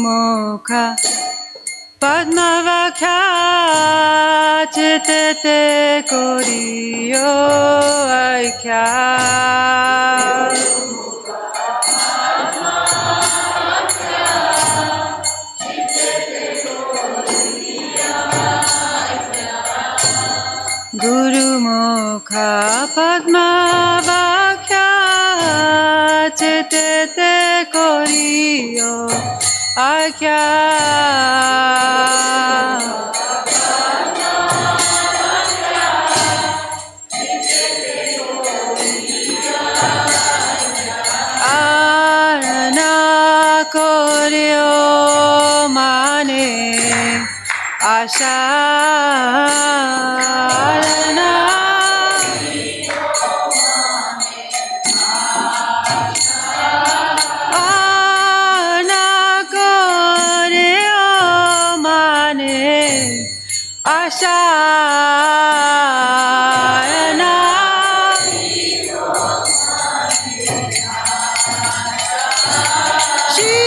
Mukha Padmavakya Chitete Koriyo Aikya Guru Mukha Padmavakya Chitete Koriyo Aikya Arana Koriyo Mane Asha Ashayana Shri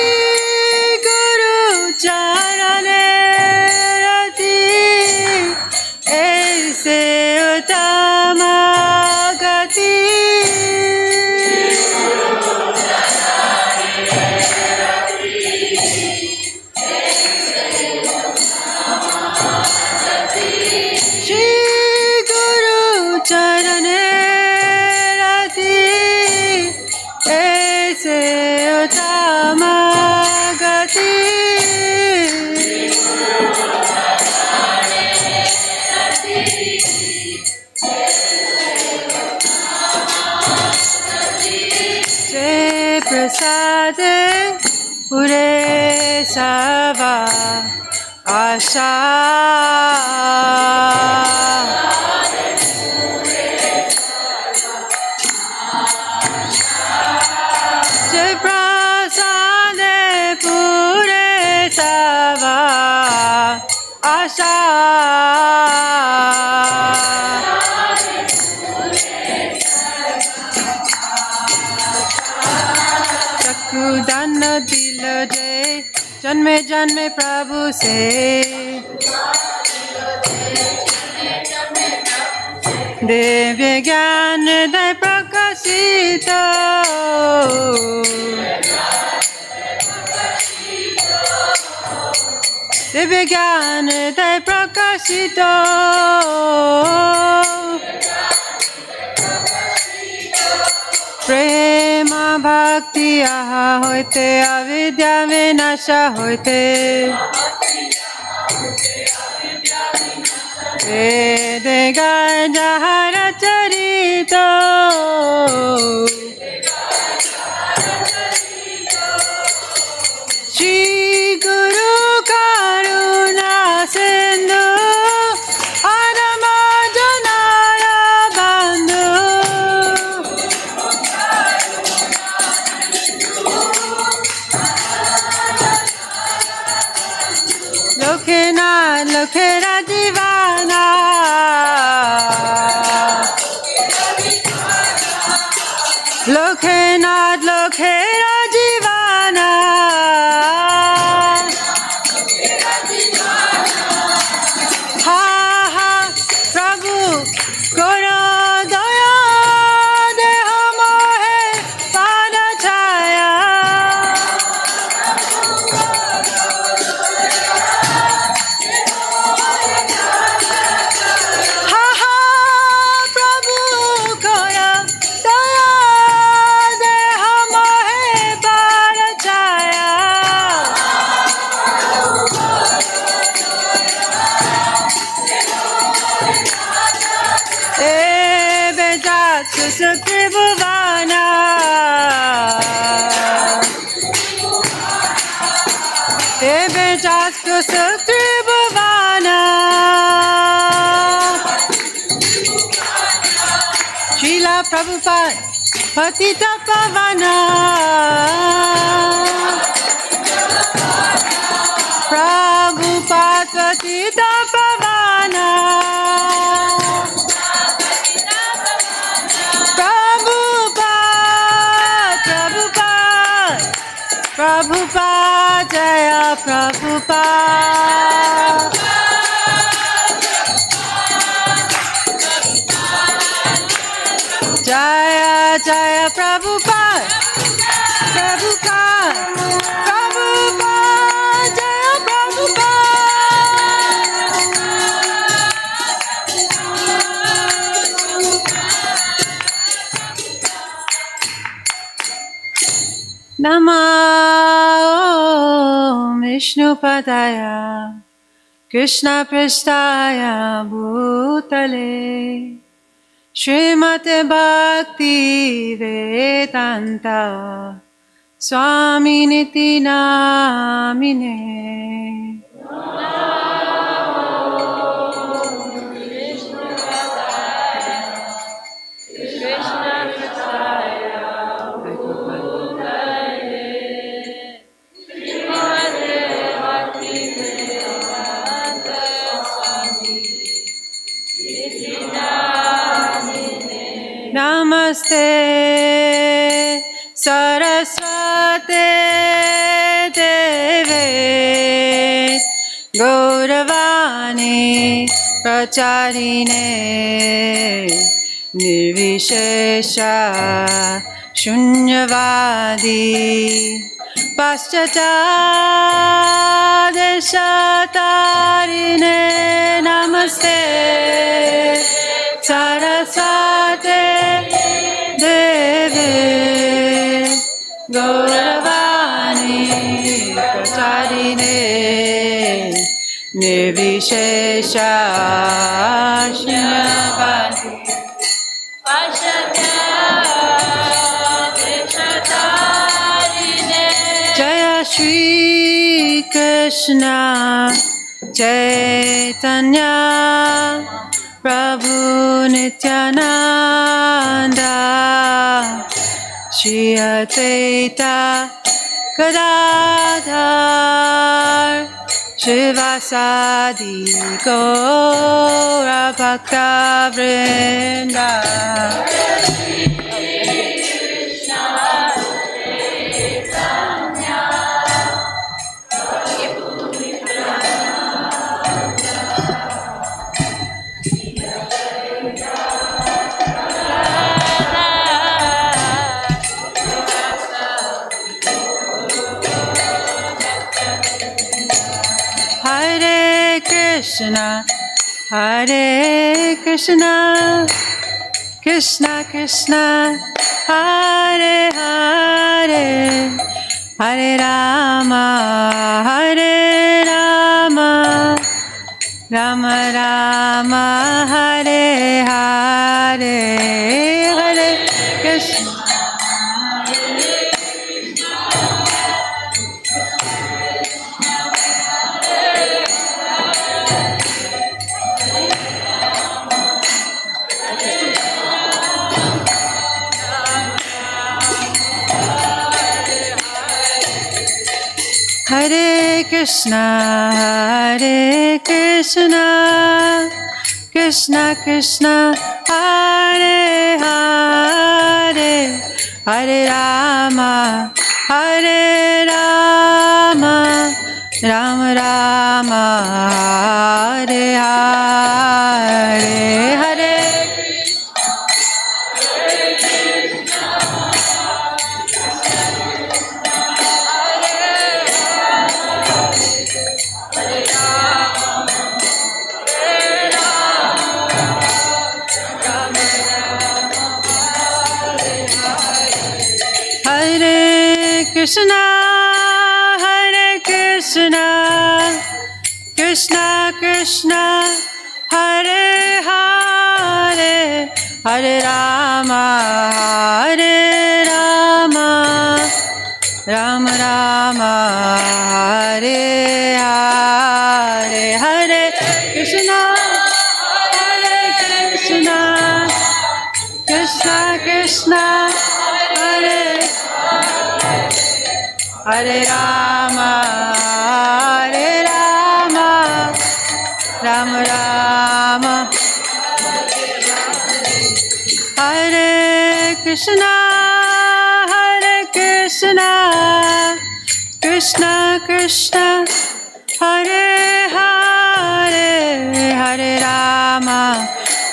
Guru Charane Rati Aise Uttama Gati Charane Rati Aise Uttama Gati Jai Prasade Pure Sava Asha Asha चक्षुदान दिल जे जन्मे जन्मे प्रभु से दिव्य ज्ञान दय प्रकाशित दिव्य ज्ञान दय प्रकाशित प्रेम भक्ति आहा होते अविद्या विनाश होते वेद गाय जहर चरित श्री गुरु करुणा सिंधु आदम जनारा बंधु लोकेनाथ लोकेरा दीवाना लोकेनाथ लोकेरा दीवाना हा हा प्रभु करो दया देह मोहे पाद छाया हा हा प्रभु करो दया देह मोहे पाद छाया Sukribhuvana Deve Jastu Sukribhuvana Srila Prabhupada Patita Pavana Prabhupada Patita Pavana Prabhupada Jaya Prabhupada Jaya Jaya Prabhupada Prabhupada Prabhupada Jaya Prabhupada Namo Vishnupadaya Krishna Prestaya Bhutale Srimate Bhakti Vedanta Swami Niti Namine Namaste Saraswate Deve Gauravani Pracharine Nirvishesha Shunyavadi Paschatadeshatarine Namaste Saraswate Deve Gauravani Pracharine Nirvishesha Shunyavadi Jaya Shri Krishna Chaitanya Prabhu Nityananda Shri Advaita Gadadhar Shivasadi Gaura Bhakta Vrinda Hare Krishna, Hare Krishna, Krishna Krishna, Hare Hare, Hare Rama, Hare Rama, Rama Rama, Hare Hare, Hare Krishna. Hare Krishna, Hare Krishna, Krishna Krishna, Hare Hare, Hare Rama, Hare Rama, Rama Rama, Hare Hare, Hare Krishna, Hare Krishna, Krishna Krishna, Hare Hare, Hare Rama, Hare Rama, Rama Rama, Hare Hare, Hare Krishna, Hare Krishna, Krishna Krishna, Hare Hare Rama, Hare Rama, Rama Rama, Hare Krishna, Hare Krishna, Krishna Krishna Hare Hare Hare Rama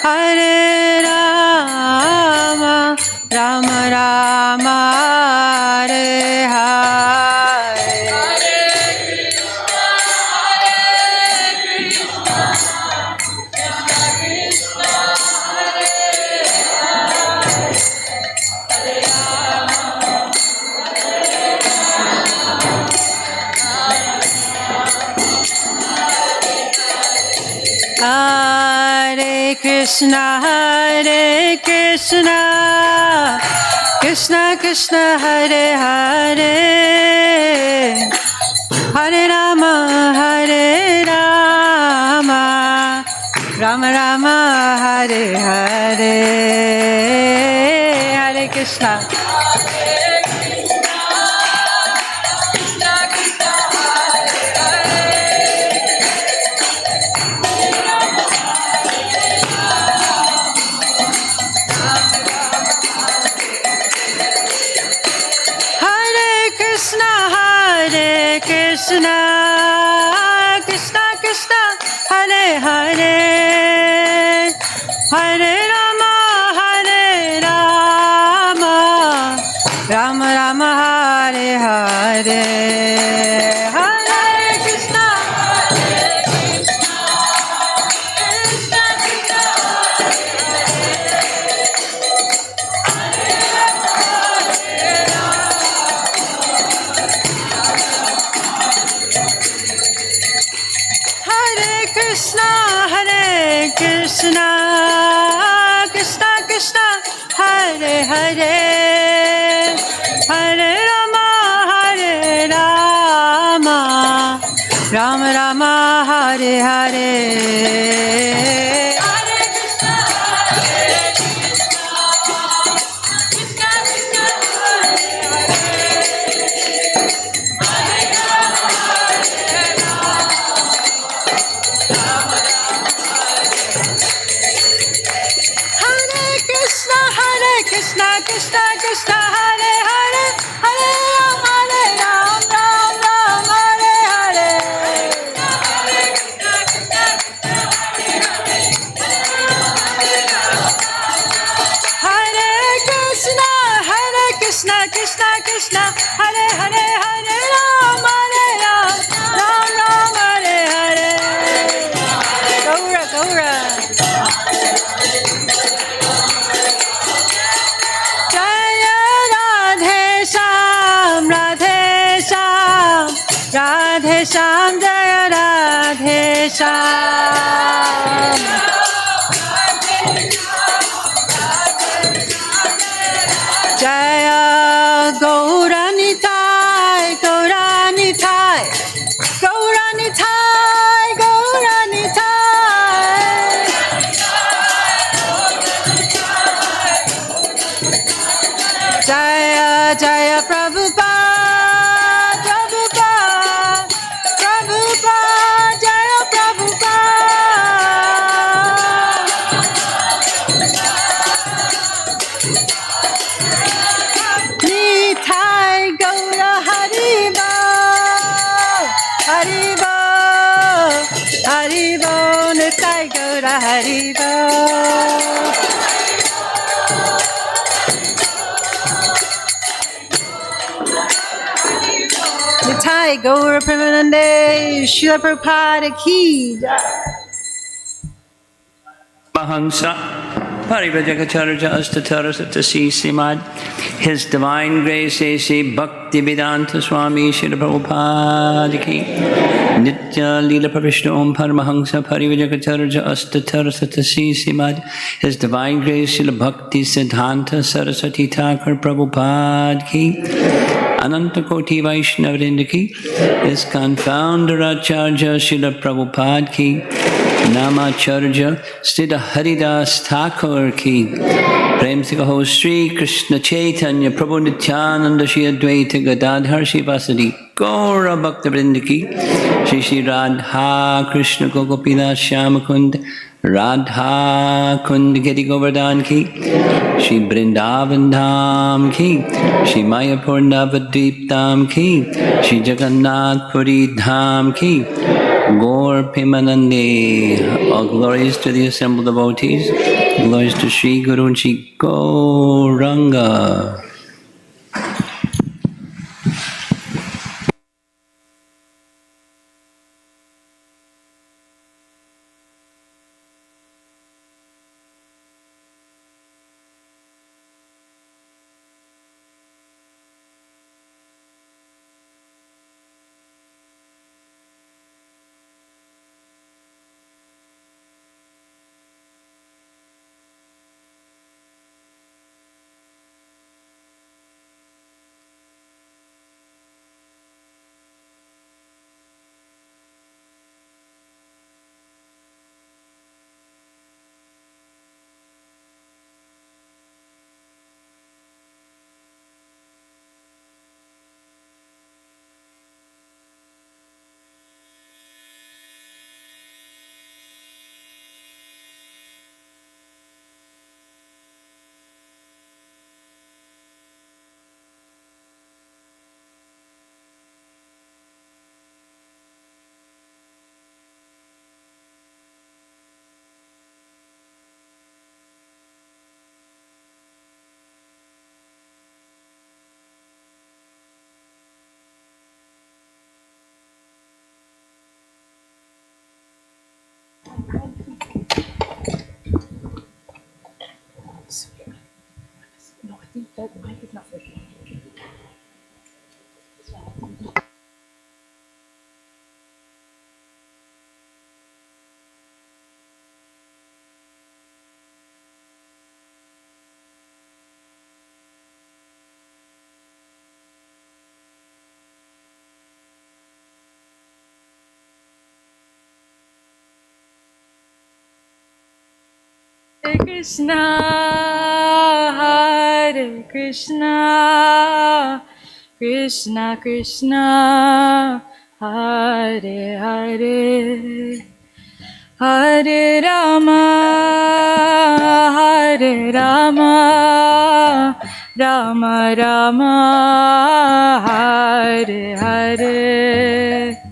Hare Rama Rama Rama Hare Hare Hare Krishna Krishna Krishna Hare Hare Hare Rama Rama Rama Hare Hare Hare Krishna Krishna Krishna Krishna Hare Hare Hare Rama Rama Rama Hare Hare Hare Krishna Krishna Krishna Krishna Hare Hare Hare Rama Rama Rama Hare Hare Krishna Krishna Krishna Hare Hare Hare Ram Ram Ram Hare Hare Hare Krishna Krishna Krishna Hare Hare Hare Ram Ram Hare Hare Gaura Gaura Radhe Sham Jaya Radhe Sham Jaya Gauranitai Gauranitai Gauranitai Gauranitai Jaya Jaya Prabhupada Haribo, Nitai Gaura Haribo. Nitai Gaura Premanande, Srila Prabhupada Ki Jai. Mahamsa Parivajakatarja Astatarasatasi Simad. His Divine Grace A.C. Bhaktivedanta Swami Srila Prabhupada Ki. Nitya Leela Pravishna Om Paramahamsa Parivajakatarja Astatarasatasi Simad. His Divine Grace Srila Bhakti Siddhanta Saraswati Thakur Prabhupada Ki. Ananta Koti Vaishnavrinda Ki. His Confounder Acharya Srila Prabhupada Ki. Namacharya Srila Haridas Thakur Ki. Prem se kaho Shri Krishna Chaitanya Prabhu Nityananda Shri Advaita Gadadhar Shri Vasadi Gaura Bhakta Vrinda Ki. Shri Shri Radha Krishna Gopinath Shyamakund Radha Kund Giri Govardhan Ki. Shri Vrindavan Dham ki, Shri Mayapur Navadvip Dham ki, Shri Jagannath Puri Dham ki, Gaur Pimanande. All glories to the assembled devotees, glories to Shri Guru and Shri Gauranga. No, I think that mic is not working. Hare Krishna, Krishna Krishna, Hare Hare, Hare Rama, Hare Rama, Rama Rama, Hare Hare.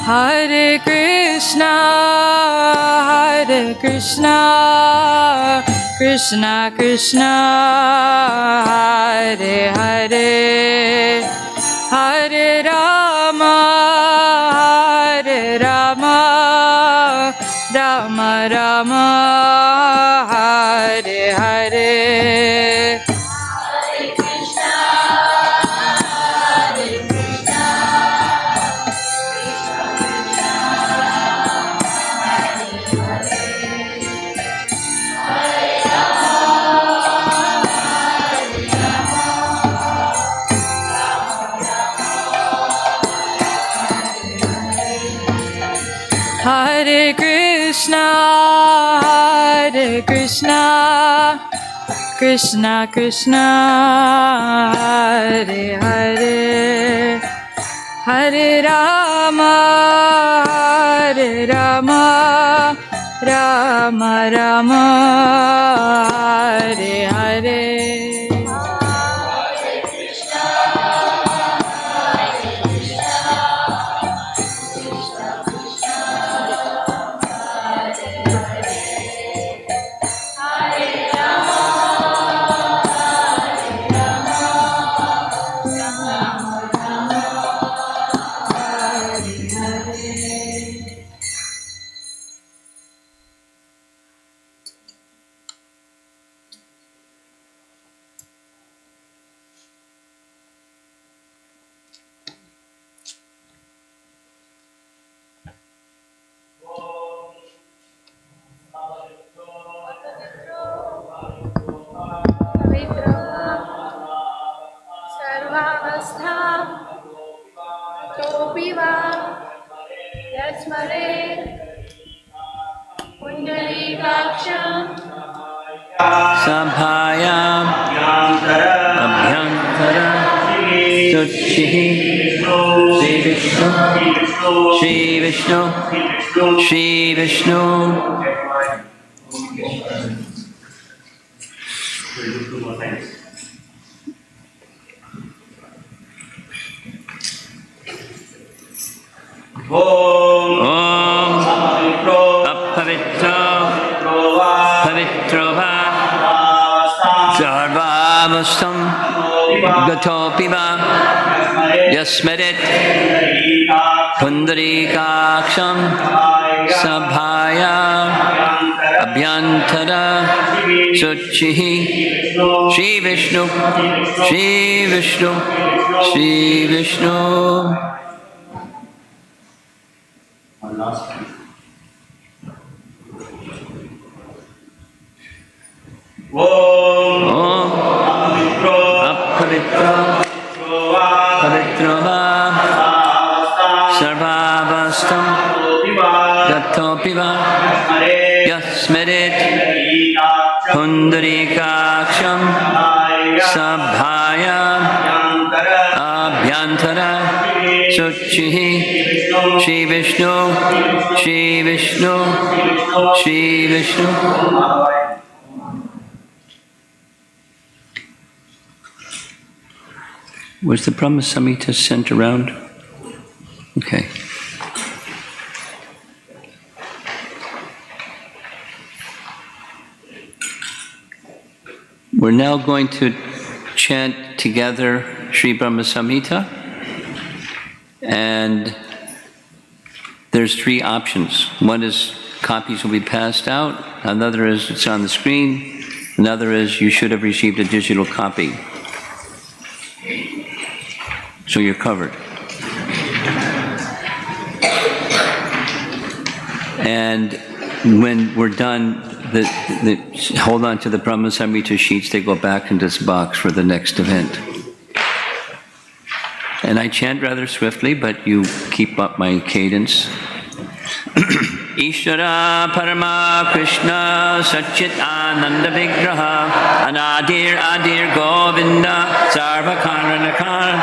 Hare Krishna, Krishna Krishna, Hare Hare, Hare Rama, Hare Rama, Rama Rama, Hare Hare. Hare Krishna, Krishna Krishna, Hare Hare, Hare Rama, Hare Rama, Rama Rama, Hare Hare. सर्वावस्था तोऽपि वा Sabhaya Abhyantara Suchihi Shri Vishnu Shri Vishnu Om Apavitra Pavitrova Sarvavastam Gatopiva Yasmerit Pundarikaksham Sabhaya Abhyantara Suchihi Shri Vishnu Shri Vishnu Shri Vishnu. Om Apavitra Pavitrova Sarvavastam Gatopiva Yasmerit Pundarikaksham Sabhaya Abhyantara Suchihi Shri Vishnu Shri Vishnu Shri Vishnu. Was the Brahma Samhita sent around? Okay. We're now going to chant together Sri Brahma Samhita, and there's three options. One is copies will be passed out, another is it's on the screen, another is you should have received a digital copy. So you're covered. And when we're done, hold on to the Brahma Samhita sheets, they go back into this box for the next event. And I chant rather swiftly, but you keep up my cadence. Ishvara Parama Krishna Satchit Ananda Vigraha Anadir Adir Govinda Sarva Karanakar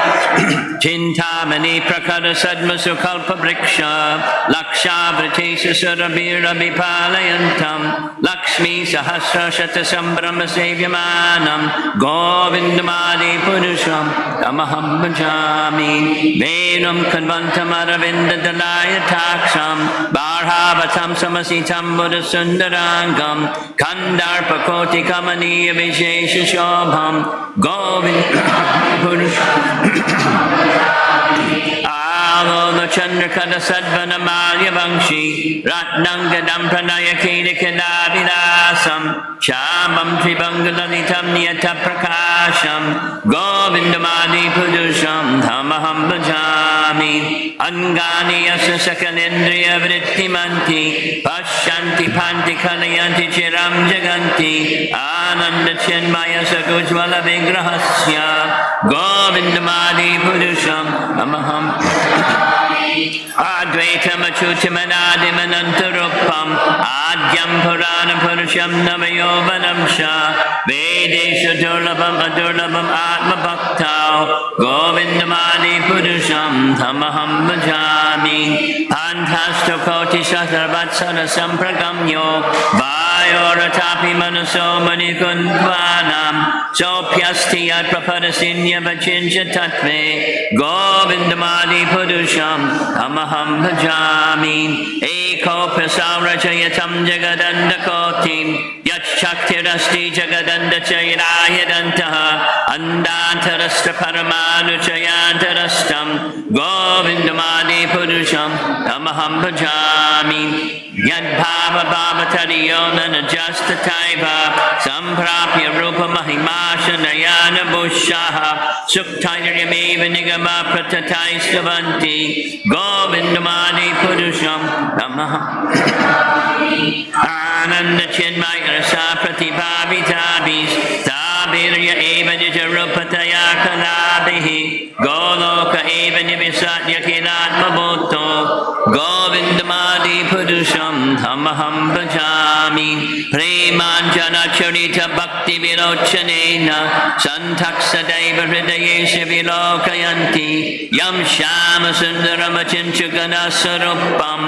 Chintamani Prakara Sadma Sukalpa Briksha Laksha Vritesa Surabhira Vipalayantam Lakshmi Sahasra Shatasambhrama Sevyamanam Govindamadi Purusham Tamaham Bhajami Venam Kadvantam Aravinda Dalaya Taksham Barhavatam Samasitam Buddha Sundarangam Kandarpa Koti Kamani Vishesha Shobham Govind Alola Chandrakada Sadvana Malya Vangshi Ratnangadam Pranayakeda Kedavidasam Shamam Tribangalalitam Niyata Prakasham Govindamadi Pudusham Dhamaham Bhajami Angani Yasa Sakalendriya Vrittimanti Pashanti Panti Kalayanti Chiram Jaganti Ananda Chenmaya Sakujvala Vigrahasya Govindamadi Pudusham Amaham Advaitam Achutimanadim Anantarupam Adyam Purana Purusham Namayovanam Sha Vedesha Durlabam Adurlabam Atma Bhaktao Govindamadi Purusham Tamaham Bhajami Pantastokoti Satarvatsana Sampragamyo Vayoratapi Manaso Manikundvanam Sopyasti Yat Prapadasinya Vachinja Tatve Govindamadi Purusham Amaham Bhajami Eko Prasaurajayatam Jagadandakotim Yat Shaktirasti Jagadanda Chairayadantaha Andantarastra Paramanu Chayantarastam Govindamadi Purusham Amaham Bhajami Yad Bhava Bhavatariona Najasta Taiva Samprapya Rupa Mahimasha Nayana Bushaha Suktayaryameva Nigama Pratataisthavanti Govindamadi Purusham Amaham Ananda Chinmaya Rasa Pratibhavitabis Tabirya Eva Nijarupataya Kalabihi Goloka Eva Nivisatya Kilatma Bhutto Govindamadi Purusham Tamaham Bhajami Premanjana Charita Bhakti Virochanena Santaksadeva Hridayesha Vilokayanti Yam Shama Sundaram Achinchagana Sarupam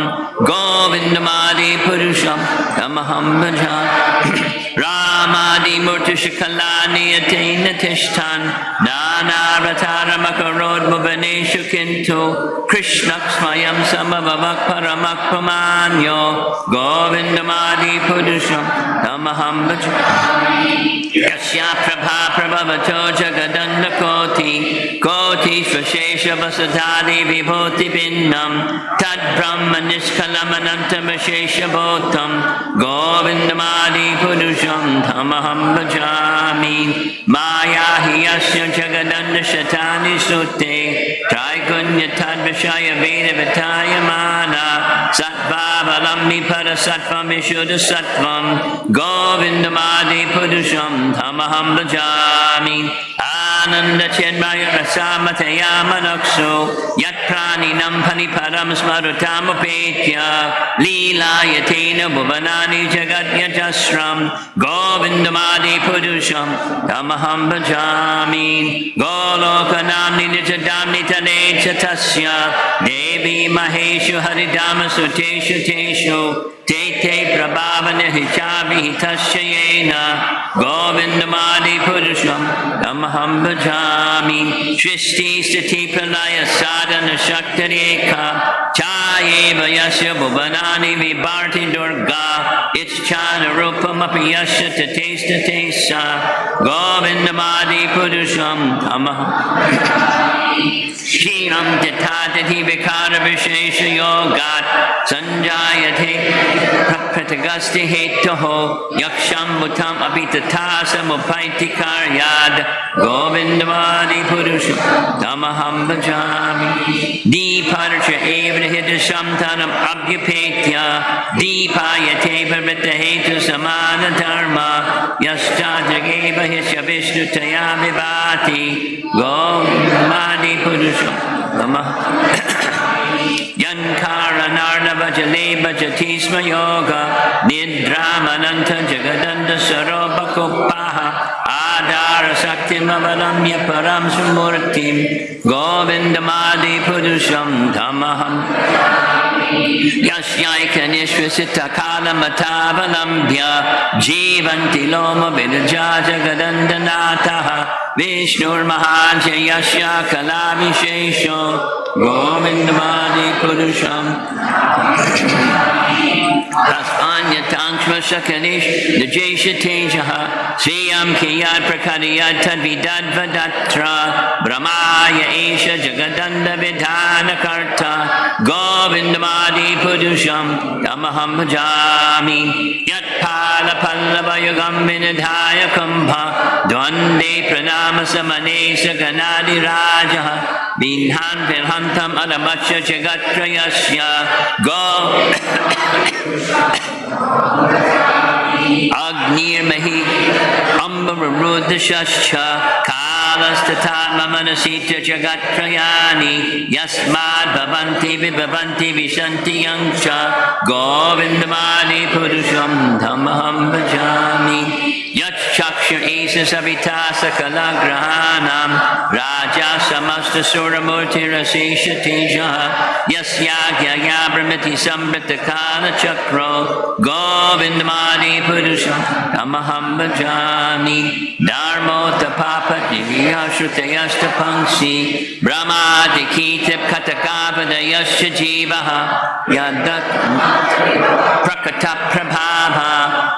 Govindamadi Purusham Tamaham Bhajami Ramadi Murtishakalani Atena Tishtan Nana Ratara Makarod Bhubaneshu Kintu Krishna Smayam Samabhavak Paramak Pamanyo Govindamadi Purusham Tamaham Bhajami Yasya Prabha Prabhavato Jagadanda Koti Koti Svashesha Vasadhari Vibhoti Pinnam Tad Brahma Nishkalam Anantam Ashesha Bhotam Govindamadi Purusham Tamaham Bhajami Maya Hiyasya Jagadanda Shatani Sute Traikunya Tad Vishaya Veda Vitaya Mana Sattva Valammi Parasatvam Vishuddha Sattvam Govindamadi Purusham Tamaham Bhajami Ananda Chenmaya Rasamataya Manaksu Yat Praninam Paniparam Smarutamupetia Leela Yatina Bhuvanani Jagat Yajasram Govindamadi Purusham Tamaham Bhajami Golokanamni Nijadamni Tane Chatasya Devi Maheshu Haridama Suteshu Teshu Tete Prabhavana Hichavi Hitashayena Govindamadi Purusham Tamaham Bhajami Shristi Sati Pranaya Sadhana Shaktareka Chayeva Yasya Bhuvanani Vibharti Durga Ichchana Rupam Apiyasya Tatesta Tesa Govindamadi Purusham Tamaham Shiram Tatati Vikara Vishesha Yogat Sanjayate Pratagasti Hetoho Yaksham Bhutam Abhitatasa Mupaiti Karyad Govindamadi Purusham Tamaham Bhajami Deeparcha Evra Hidasham Tanam Abhyapetya Deepayate Parvita Hetu Samana Dharma Yaschajageva Hisya Vishnu Taya Vivati Govindamadi Purusham Tamaham Yankara Narnava Jaleba Jatisma Yoga Nidramananta Jagadanda Saroba Kupaha Adara Sakti Mavalamya Param Sumurtim Govindamadi Purusham Tamaham Yashyaika Nishvasita Kala Matavalambhya Jivanti Loma Vidaja Jagadandanataha Vishnur Mahaja Yashya Kalavishesho Govindamadi Purusham Taspanya Tankshma Shakanish Najesha Tejaha Sriyam Kiyad Prakariyad Tadvidad Vadatra Brahmaya Esha Jagadanda Vidhana Karta Govindamadi Purusham Tamaham Bhajami Yat Pala Pallava Yugam Vinidhaya Kumbha Dvande Pranama Samanesha Ganadi Rajaha Vinhan Virhantam Adamacha Jagatrayasya Agnir Mahi Ambarudashascha Kalastatatma Manasita Jagatrayani Yasmad Bhavanti Vibhavanti Vishanti Yangsha Govindamadi Purusham Tamaham Bhajami Yat Chaksha Isa Savitasa Kalagrahanam Raja Samasta Suramurti Rasesha Tejaha Yasyagya Yabramiti Sambrita Kala Chakro Govindamadi Purusham Tamaham Bhajami Dharmo Tapapa Divyashrutayasta Pangsi Brahmati Kitip Katakavada Yasya Jivaha Yadat Prakata Prabhava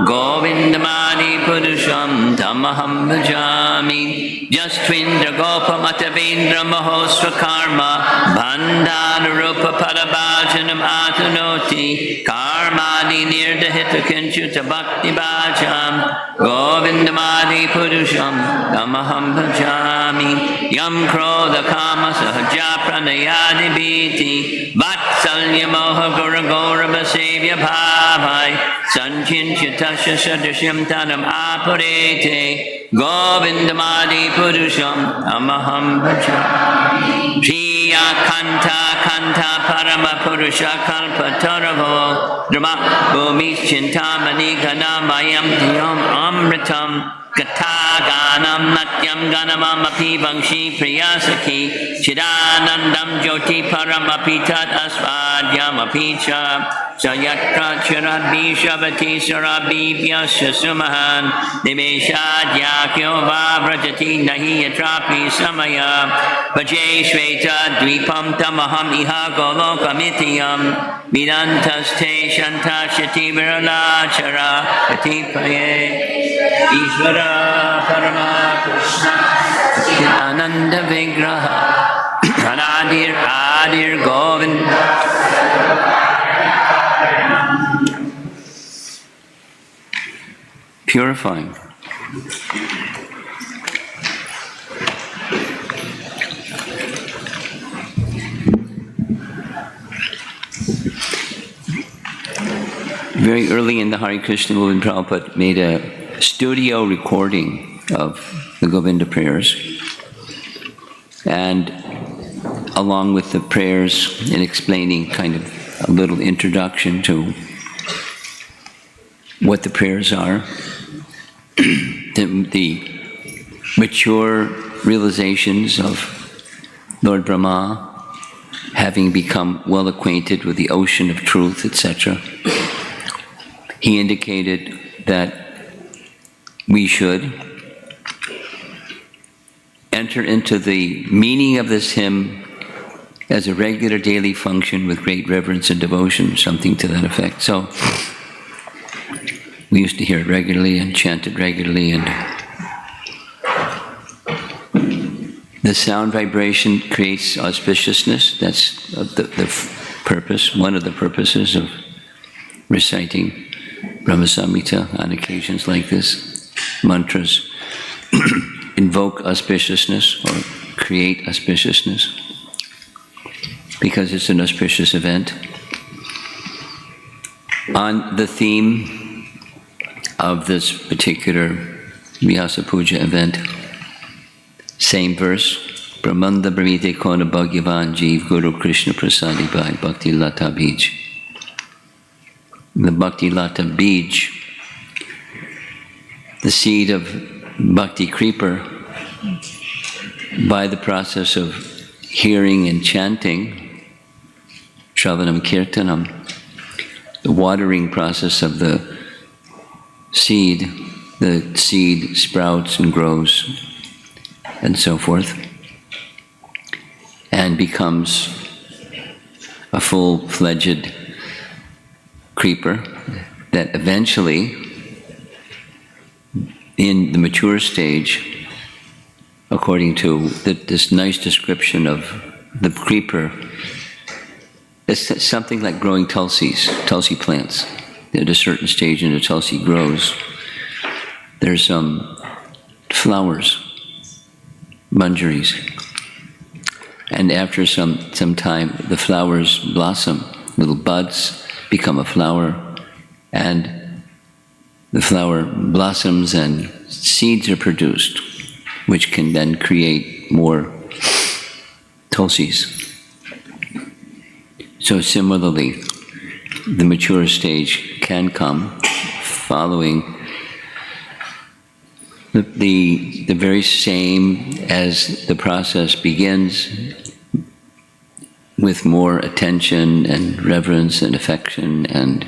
Govindamadi Purusham Tamaham Bhajami Jastvindra Gopa Matavindra Mahosva Karma Bandhana Rupa Parabhajanam Atanoti Karmani Nirdahita Kinchuta Bhakti Bhajam Govindamadi Purusham Tamaham Bhajami Yam Krodha Kama Sahaja Pranayadi Biti Vatsalya Moha Gora Gora Vasevya Bhavai Sanchinchitasha Sadashyam Tanam Aparete Govindamadi Purusham Tamaham Bhajami Kriya Kanta Kanta Parama Purusha Kalpa Taravo Drama Bhumi Chintamani Ganamayam Dhyam Amritam Gataganam Natyam Ganamam Api Vangshi Priyasaki Chidanandam Jyoti Paramapitat Asvadyam Apicha Sayatra Chirabhi Shabati Sarabi Vyasya Sumahan Nimeshadya Kyova Vrajati Nahi Yatrapi Samaya Vaje Shveta Dvipam Tamaham Iha Golokamitiyam Vidantaste Shanta Shati Virala Chara Katipaye Ishvara Parama Krishna Ananda Vigraha Anadir Adir Govind purifying. Very early in the Hare Krishna movement, Prabhupada made a studio recording of the Govinda prayers, and along with the prayers and explaining kind of a little introduction to what the prayers are, the mature realizations of Lord Brahma, having become well acquainted with the ocean of truth, etc. He indicated that we should enter into the meaning of this hymn as a regular daily function with great reverence and devotion, something to that effect. So we used to hear it regularly and chant it regularly, and the sound vibration creates auspiciousness. That's the purpose, one of the purposes of reciting Brahma Samhita on occasions like this. Mantras invoke auspiciousness or create auspiciousness because it's an auspicious event. On the theme of this particular Vyasa Puja event, same verse, Brahmanda Brahmite Kona Bhagyavan Jeev Guru Krishna Prasadi Bhai Bhakti Lata Bij. The Bhakti Lata Bij, the seed of Bhakti Creeper, by the process of hearing and chanting, Shravanam Kirtanam, the watering process of the seed sprouts and grows and so forth, and becomes a full-fledged creeper that eventually, in the mature stage, according to this nice description of the creeper, it's something like growing tulsi plants. At a certain stage in the tulsi grows, there's some flowers, manjaris, and after some time the flowers blossom, little buds become a flower, and the flower blossoms and seeds are produced, which can then create more tulsis. So similarly, the mature stage can come following the very same as the process begins, with more attention and reverence and affection and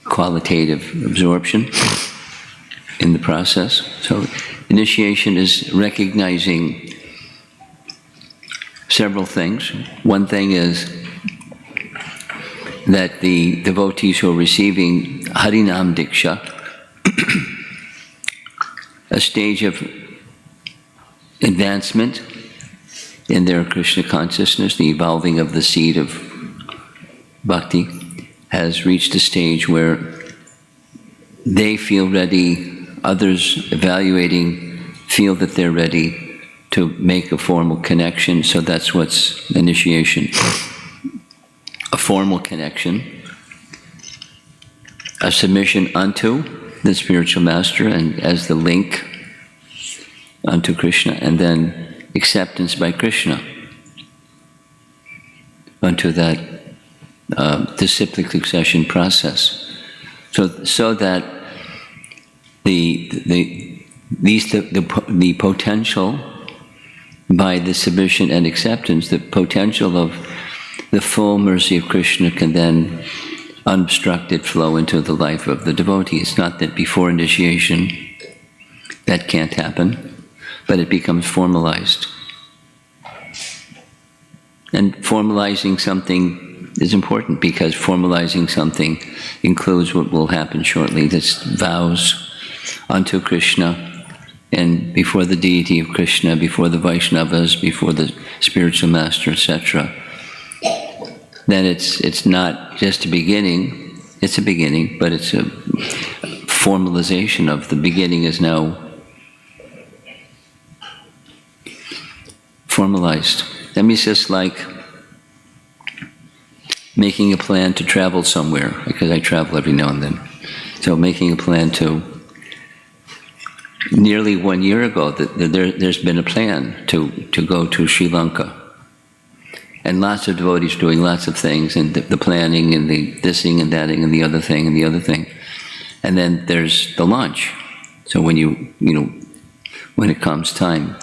qualitative absorption in the process. So initiation is recognizing several things. One thing is that the devotees who are receiving Harinam Diksha, a stage of advancement in their Krishna consciousness, the evolving of the seed of bhakti, has reached a stage where they feel ready, others evaluating feel that they're ready to make a formal connection. So that's what's initiation. A formal connection, a submission unto the spiritual master and as the link unto Krishna, and then acceptance by Krishna. onto that disciplic succession process, so that the potential, by the submission and acceptance, the potential of the full mercy of Krishna can then unobstructed flow into the life of the devotee. It's not that before initiation that can't happen, but it becomes formalized. And formalizing something is important, because formalizing something includes what will happen shortly. That's vows unto Krishna, and before the deity of Krishna, before the Vaishnavas, before the spiritual master, etc. Then it's not just a beginning, it's a beginning, but it's a formalization of the beginning is now formalized. That means just like making a plan to travel somewhere, because I travel every now and then. So making a plan to, nearly 1 year ago, there's been a plan to go to Sri Lanka. And lots of devotees doing lots of things, and the planning, and the thising and thating, and the other thing, and the other thing. And then there's the launch. So when when it comes time,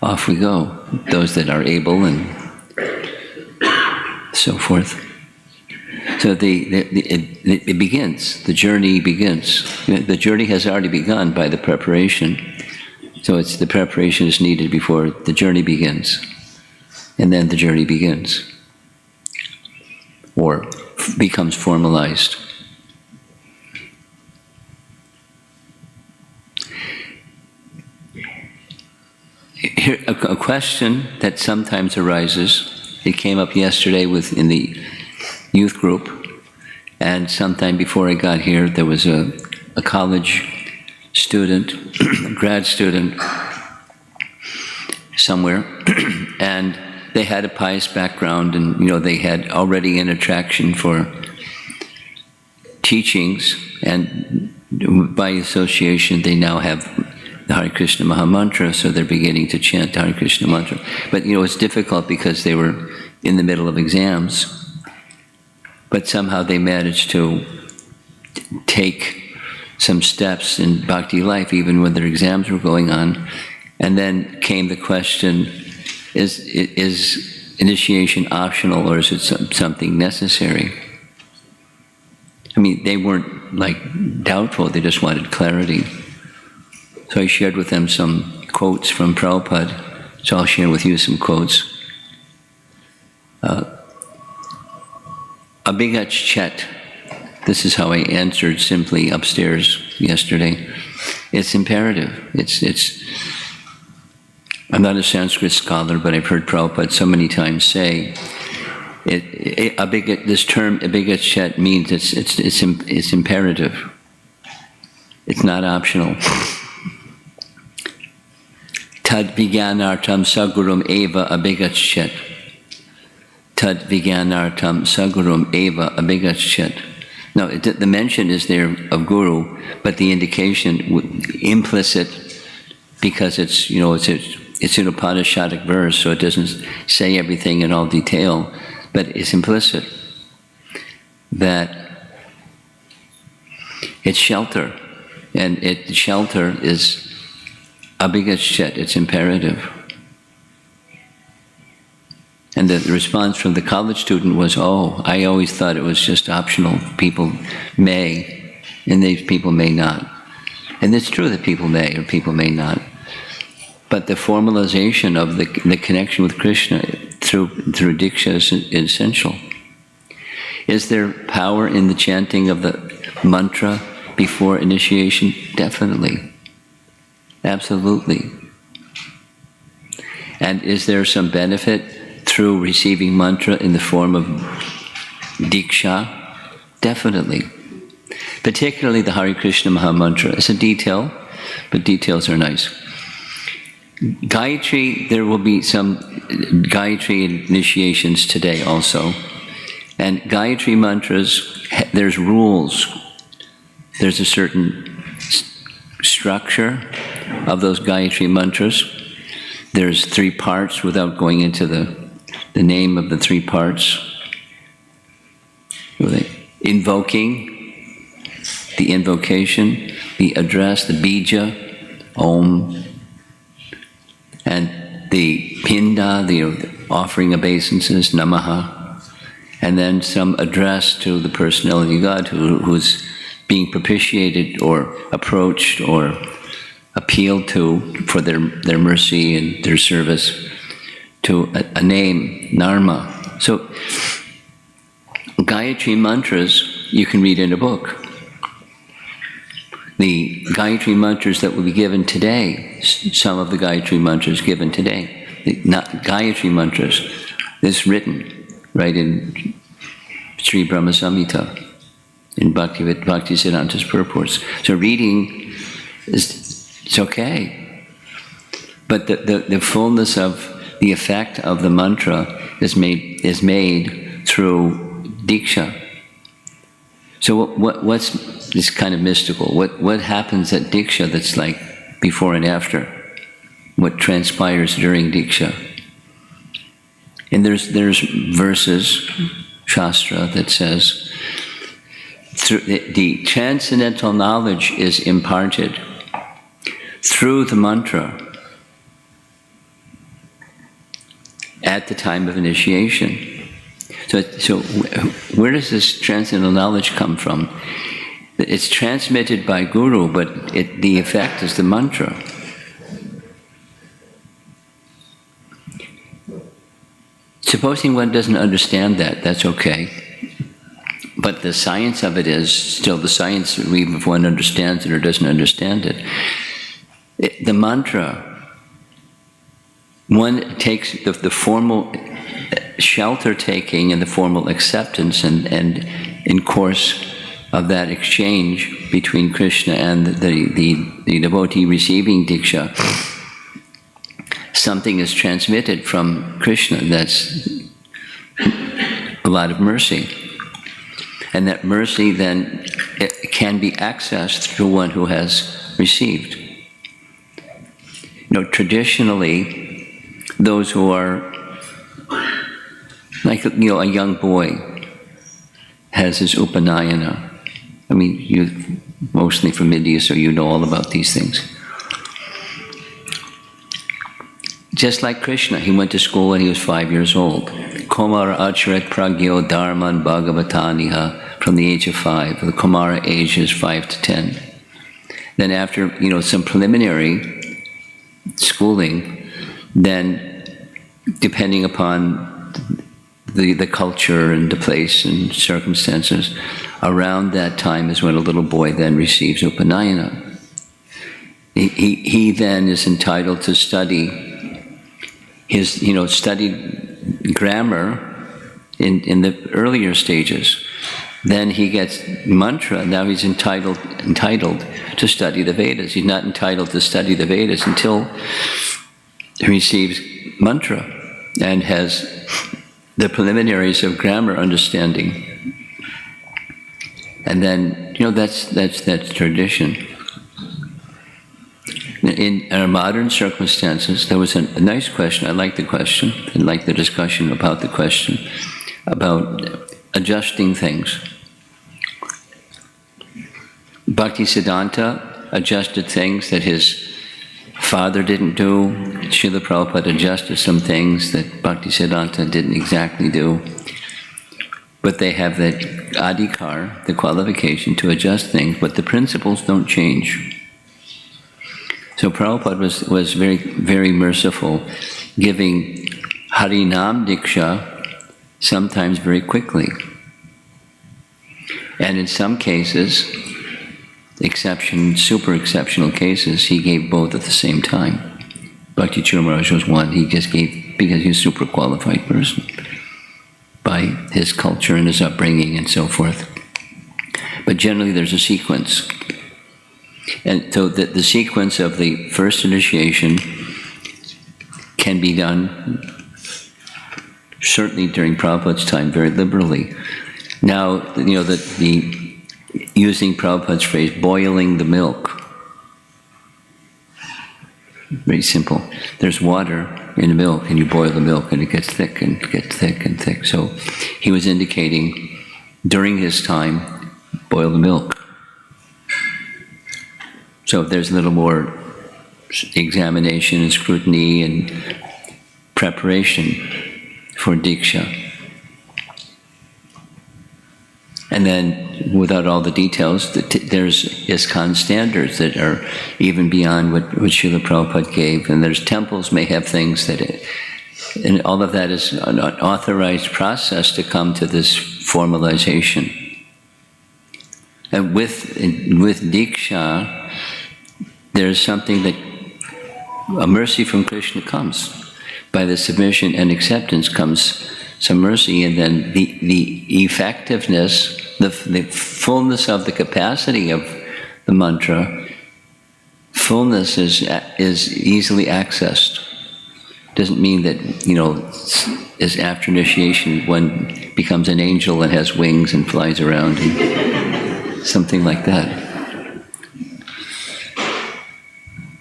off we go. Those that are able and so forth. So it begins, the journey begins. The journey has already begun by the preparation. So the preparation is needed before the journey begins. And then the journey begins, or becomes formalized. Here, a question that sometimes arises, it came up yesterday in the youth group, and sometime before I got here, there was a college student, a grad student somewhere, and they had a pious background, and they had already an attraction for teachings, and by association they now have the Hare Krishna Maha Mantra, so they're beginning to chant Hare Krishna mantra. But it's difficult because they were in the middle of exams, but somehow they managed to take some steps in bhakti life even when their exams were going on. And then came the question, is initiation optional, or is it something necessary? I mean, they weren't doubtful, they just wanted clarity. So I shared with them some quotes from Prabhupada, so I'll share with you some quotes. Abhigat Chet, this is how I answered simply upstairs yesterday. It's imperative. I'm not a Sanskrit scholar, but I've heard Prabhupada so many times say, this term Abhigat Chet means it's imperative. It's not optional. Tad vijnanartam sagurum eva abhigatchet. Tad vijnanartam sagurum eva abhigatchet. Now, the mention is there of guru, but the indication implicit, because it's an Upanishadic verse, so it doesn't say everything in all detail, but it's implicit that it's shelter, and shelter is abhigatchet, it's imperative. And the response from the college student was, I always thought it was just optional. People may, and these people may not. And it's true that people may or people may not. But the formalization of the connection with Krishna through Diksha is essential. Is there power in the chanting of the mantra before initiation? Definitely. Absolutely. And is there some benefit through receiving mantra in the form of Diksha? Definitely. Particularly the Hare Krishna Maha Mantra. It's a detail, but details are nice. Gayatri, there will be some Gayatri initiations today also. And Gayatri mantras, there's rules. There's a certain structure of those Gayatri mantras. There's 3 parts without going into the name of the 3 parts. invoking, the invocation, the address, the bija, Om, and the pinda, the offering obeisances, Namaha, and then some address to the personality of God who's being propitiated or approached or appealed to for their mercy and their service, to a name, Narma. So, Gayatri mantras you can read in a book. The Gayatri mantras that will be given today, some of the Gayatri mantras given today, not Gayatri mantras, is written right in Sri Brahma Samhita, in Bhaktisiddhanta's purports. So reading it's okay. But the fullness of the effect of the mantra is made through Diksha. So what's this kind of mystical? What happens at Diksha that's like before and after? What transpires during Diksha? And there's verses, Shastra, that says the transcendental knowledge is imparted through the mantra at the time of initiation. So where does this transcendental knowledge come from? It's transmitted by Guru, but the effect is the mantra. Supposing one doesn't understand that, that's okay. But the science of it is still the science, even if one understands it or doesn't understand it. The mantra, one takes the formal shelter taking and the formal acceptance, and in course of that exchange between Krishna and the devotee receiving Diksha, something is transmitted from Krishna that's a lot of mercy. And that mercy then can be accessed through one who has received. Traditionally, those who are like, a young boy has his upanayana. I mean, you're mostly from India, so you know all about these things. Just like Krishna, he went to school when he was 5 years old. Kumara acharet pragyo dharman bhagavataniha, from the age of 5. The Kumara age is 5 to 10. Then after, some preliminary schooling, then depending upon the culture and the place and circumstances, around that time is when a little boy then receives upanayana. He then is entitled to study study grammar in the earlier stages. Then he gets mantra. Now he's entitled to study the Vedas. He's not entitled to study the Vedas until he receives mantra and has the preliminaries of grammar understanding. And then, that's tradition. In our modern circumstances, there was a nice question. I like the question. I like the discussion about the question, about adjusting things. Bhaktisiddhanta adjusted things that his father didn't do. Srila Prabhupada adjusted some things that Bhaktisiddhanta didn't exactly do. But they have that adhikar, the qualification to adjust things, but the principles don't change. So Prabhupada was very, very merciful, giving Harinam Diksha sometimes very quickly. And in some cases, super exceptional cases, he gave both at the same time. Bhakti Maharaj was one. He just gave because he's a super qualified person by his culture and his upbringing and so forth. But generally there's a sequence. And so the sequence of the first initiation can be done, certainly during Prabhupada's time, very liberally. Now, the using Prabhupada's phrase, boiling the milk. Very simple. There's water in the milk, and you boil the milk, and it gets thick and gets thick and thick. So he was indicating during his time, boil the milk. So there's a little more examination and scrutiny and preparation for Diksha. And then, without all the details, there's ISKCON standards that are even beyond what Srila Prabhupada gave. And there's temples may have things that, and all of that is an authorized process to come to this formalization. And with Diksha, there's something that, a mercy from Krishna comes. By the submission and acceptance comes some mercy, and then the effectiveness, the fullness of the capacity of the mantra, fullness is easily accessed. Doesn't mean that, as after initiation one becomes an angel and has wings and flies around, and something like that.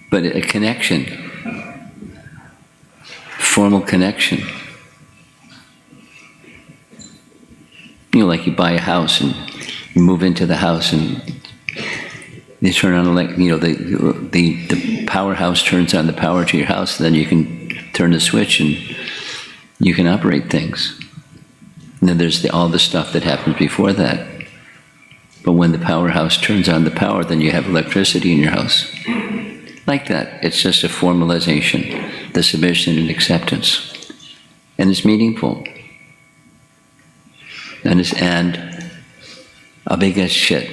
But a connection, formal connection. Like you buy a house and you move into the house and you turn on the powerhouse turns on the power to your house, and then you can turn the switch and you can operate things. And then there's all the stuff that happens before that. But when the powerhouse turns on the power, then you have electricity in your house. Like that. It's just a formalization, the submission and acceptance. And it's meaningful. And abhigashyat.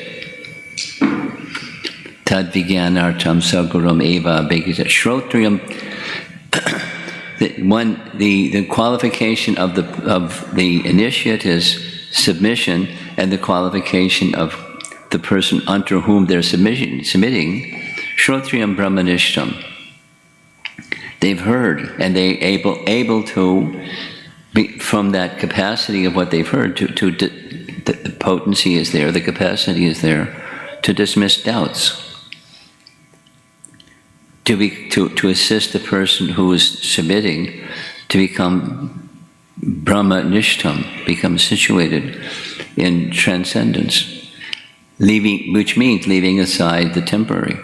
Tad vigyanartam saguram eva abhigashyat. Shrotriyam. The qualification of the initiate is submission, and the qualification of the person unto whom they're submitting, Shrotriyam Brahmanishtam. They've heard, and they're able to, from that capacity of what they've heard, the potency is there, the capacity is there to dismiss doubts. To assist the person who is submitting to become Brahmanishtam, become situated in transcendence, which means leaving aside the temporary.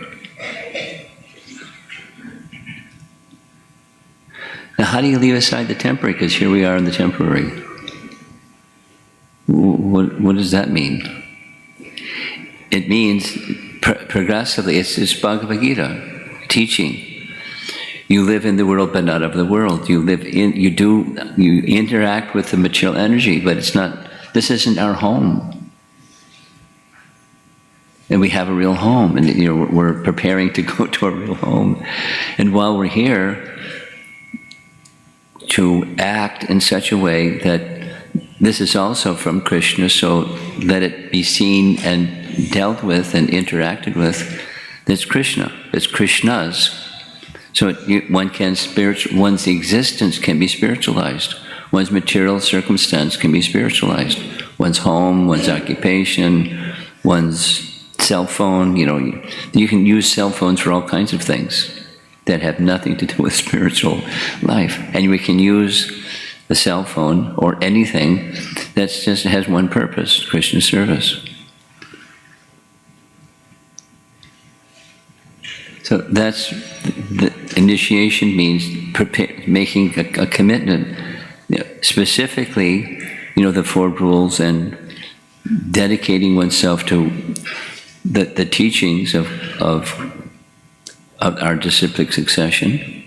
Now, how do you leave aside the temporary? Because here we are in the temporary. What does that mean? It means progressively, it's Bhagavad Gita teaching. You live in the world, but not of the world. You interact with the material energy, but this isn't our home. And we have a real home, and we're preparing to go to a real home. And while we're here, to act in such a way that this is also from Krishna, so let it be seen and dealt with and interacted with. That's Krishna. It's Krishna's. So one's existence can be spiritualized. One's material circumstance can be spiritualized. One's home, one's occupation, one's cell phone. You can use cell phones for all kinds of things that have nothing to do with spiritual life. And we can use the cell phone or anything that just has one purpose, Krishna service. So that's the initiation means making a commitment, specifically, the four rules, and dedicating oneself to the teachings of our disciplic succession,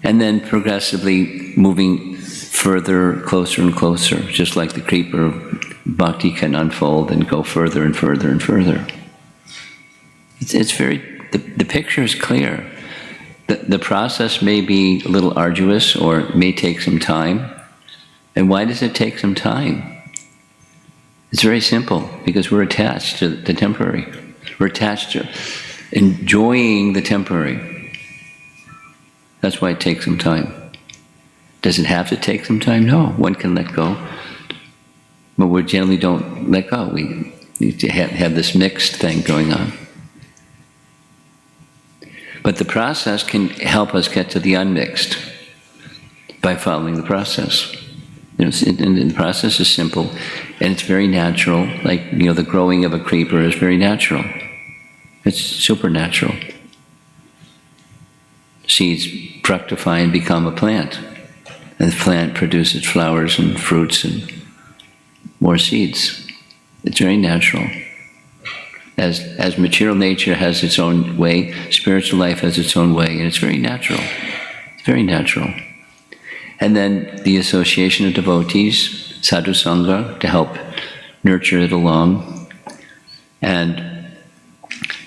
and then progressively moving further, closer and closer, just like the creeper of bhakti can unfold and go further and further and further. The picture is clear. The process may be a little arduous, or it may take some time. And why does it take some time? It's very simple, because we're attached to the temporary. We're attached to enjoying the temporary. That's why it takes some time. Does it have to take some time? No, one can let go. But we generally don't let go. We need to have this mixed thing going on. But the process can help us get to the unmixed by following the process. And the process is simple, and it's very natural. Like, the growing of a creeper is very natural. It's supernatural. Seeds fructify and become a plant. And the plant produces flowers and fruits and more seeds. It's very natural. As material nature has its own way, spiritual life has its own way, and it's very natural. It's very natural. And then the association of devotees, sadhu sangha, to help nurture it along, and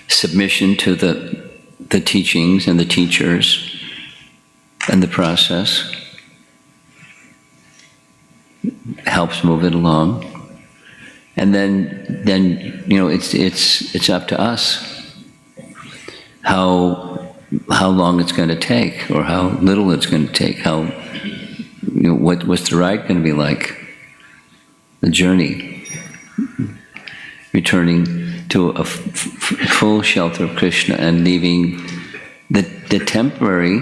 submission to the teachings and the teachers and the process helps move it along. And then it's up to us how long it's going to take, or how little it's going to take, what's the ride going to be like, the journey, returning to a full shelter of Krishna and leaving the temporary,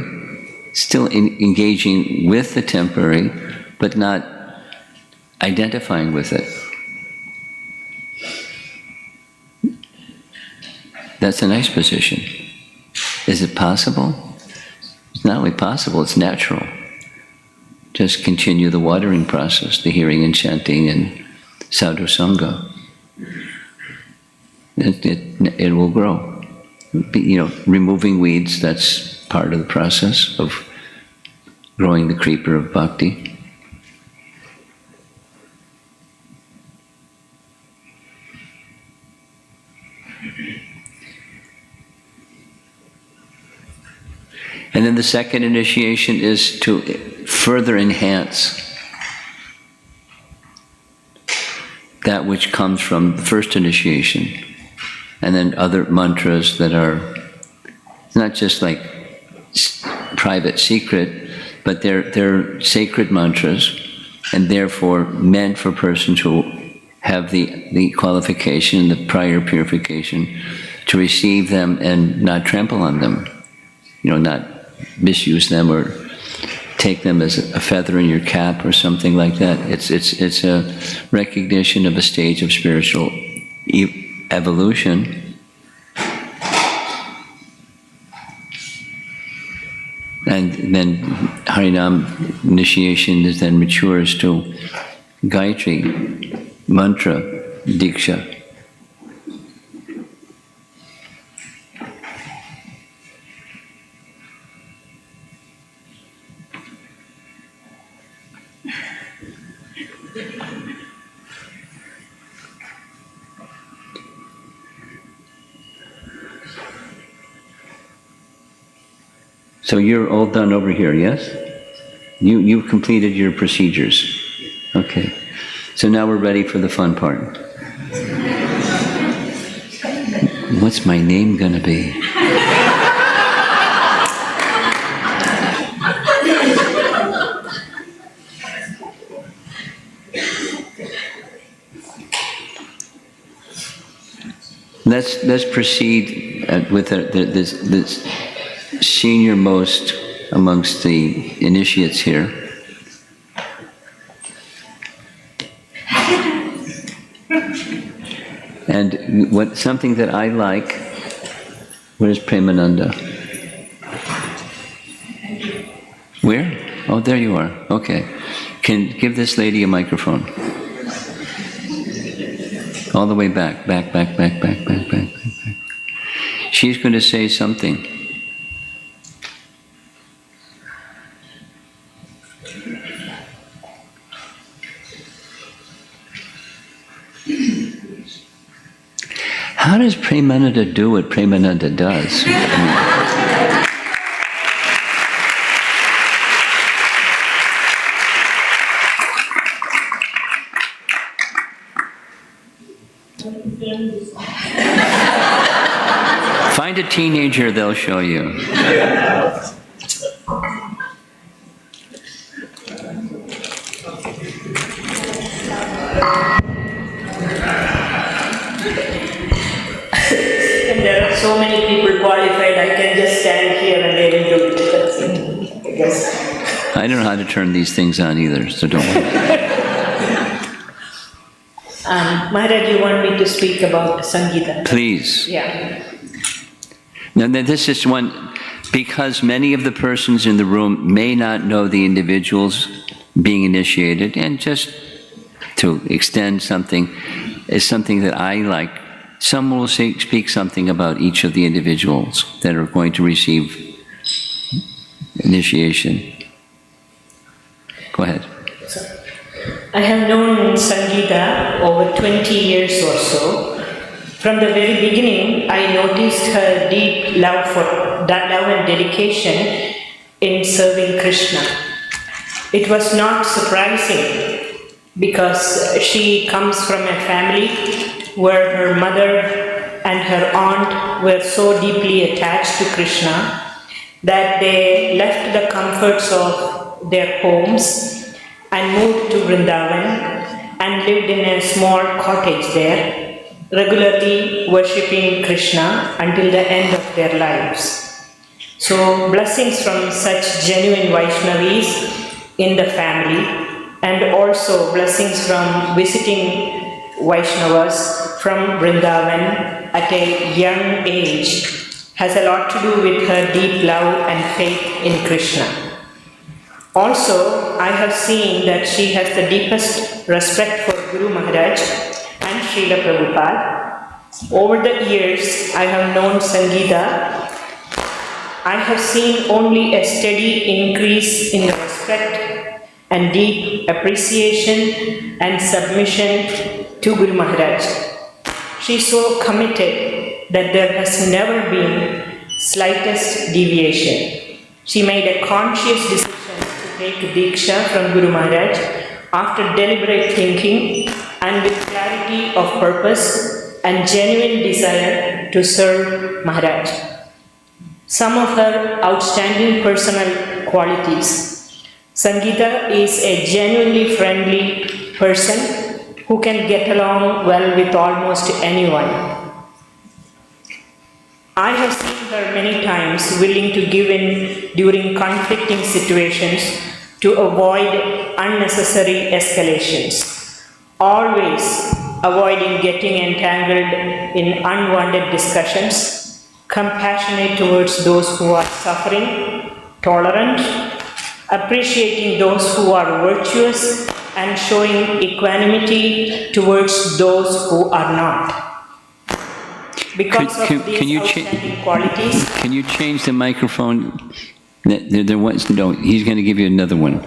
still engaging with the temporary, but not identifying with it. That's a nice position. Is it possible? It's not only possible, it's natural. Just continue the watering process, the hearing and chanting and sadhu sangha. It will grow. Removing weeds, that's part of the process of growing the creeper of bhakti. And then the second initiation is to further enhance that which comes from the first initiation. And then other mantras that are not just like private, secret, but they're sacred mantras, and therefore meant for persons who have the qualification, the prior purification, to receive them and not trample on them. Not misuse them or take them as a feather in your cap or something like that. It's a recognition of a stage of spiritual evolution. And then Harinam initiation then matures to Gayatri, mantra, diksha. So you're all done over here, yes? You've completed your procedures. Okay. So now we're ready for the fun part. What's my name gonna be? Let's proceed with this senior most amongst the initiates here. And something that I like, where's Premananda? Where? Oh, there you are. Okay. Give this lady a microphone. All the way back. She's going to say something. How does Premananda do what Premananda does? Find a teenager, they'll show you. There are so many people qualified, I can just stand here and they will do it. I guess. I don't know how to turn these things on either, so don't worry. Maharaj, you want me to speak about Sangeeta? Please. Yeah. Now, this is one, because many of the persons in the room may not know the individuals being initiated, and just to extend something is something that I like. Someone will speak something about each of the individuals that are going to receive initiation. Go ahead. I have known Sangeeta over 20 years or so. From the very beginning, I noticed her deep love and dedication in serving Krishna. It was not surprising because she comes from a family where her mother and her aunt were so deeply attached to Krishna that they left the comforts of their homes and moved to Vrindavan and lived in a small cottage there, regularly worshipping Krishna until the end of their lives. So blessings from such genuine Vaishnavis in the family, and also blessings from visiting Vaishnavas from Vrindavan at a young age has a lot to do with her deep love and faith in Krishna. Also, I have seen that she has the deepest respect for Guru Maharaj and Srila Prabhupada. Over the years I have known Sangeeta, I have seen only a steady increase in the respect and deep appreciation and submission to Guru Maharaj. She is so committed that there has never been slightest deviation. She made a conscious decision to take Diksha from Guru Maharaj after deliberate thinking and with clarity of purpose and genuine desire to serve Maharaj. Some of her outstanding personal qualities. Sangeeta is a genuinely friendly person who can get along well with almost anyone. I have seen her many times willing to give in during conflicting situations to avoid unnecessary escalations, always avoiding getting entangled in unwanted discussions, compassionate towards those who are suffering, tolerant, appreciating those who are virtuous, and showing equanimity towards those who are not. Because of these outstanding qualities... Can you change the microphone? No, he's going to give you another one.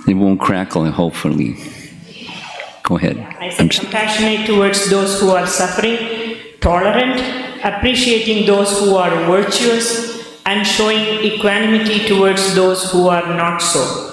It won't crackle, hopefully. Go ahead. I said compassionate towards those who are suffering, tolerant, appreciating those who are virtuous, and showing equanimity towards those who are not so.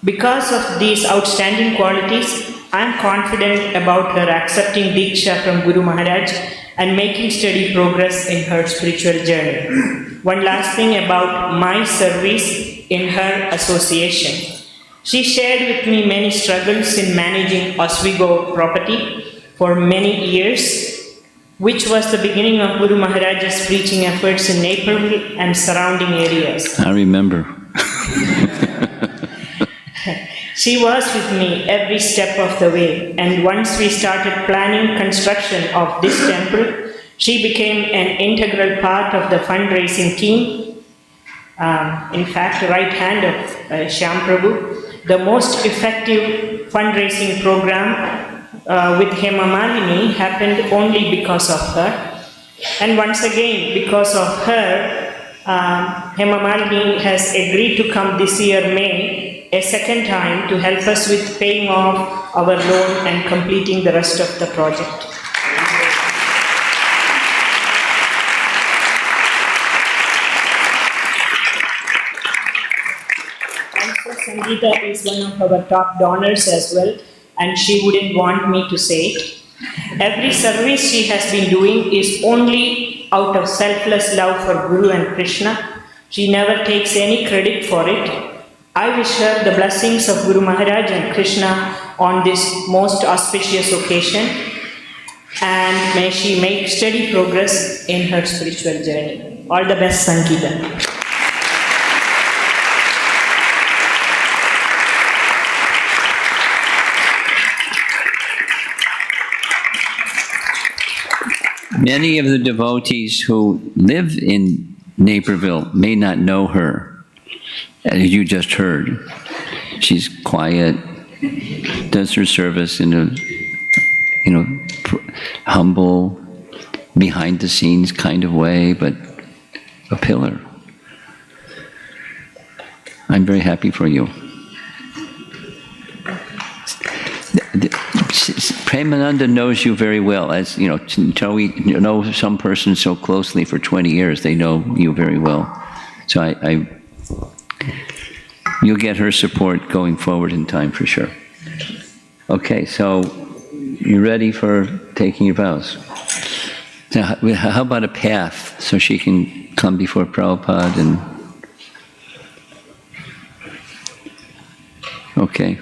Because of these outstanding qualities, I am confident about her accepting Diksha from Guru Maharaj and making steady progress in her spiritual journey. One last thing about my service in her association. She shared with me many struggles in managing Oswego property for many years, which was the beginning of Guru Maharaj's preaching efforts in Naperville and surrounding areas. I remember. She was with me every step of the way, and once we started planning construction of this temple, she became an integral part of the fundraising team. In fact, right hand of Shyam Prabhu. The most effective fundraising program with Hema Malini happened only because of her. And once again, because of her, Hema Malini has agreed to come this year, May, a second time to help us with paying off our loan and completing the rest of the project. Also, Sangeeta is one of our top donors as well, and she wouldn't want me to say it. Every service she has been doing is only out of selfless love for Guru and Krishna. She never takes any credit for it. I wish her the blessings of Guru Maharaj and Krishna on this most auspicious occasion, and may she make steady progress in her spiritual journey. All the best, Sangeeta. Many of the devotees who live in Naperville may not know her, as you just heard. She's quiet, does her service in a, humble, behind the scenes kind of way, but a pillar. I'm very happy for you. Premananda knows you very well. As you know, until we know some person so closely for 20 years, they know you very well. So you'll get her support going forward in time for sure. Okay, so you ready for taking your vows? Now, how about a path so she can come before Prabhupada and... Okay.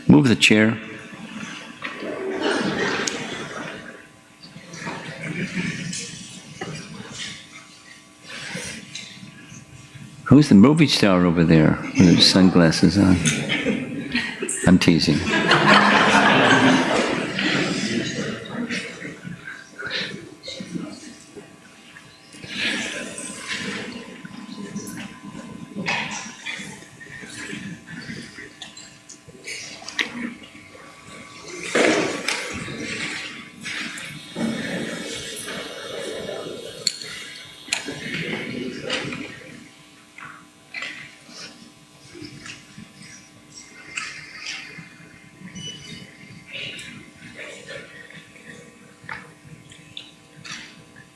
Move the chair. Who's the movie star over there with his sunglasses on? I'm teasing.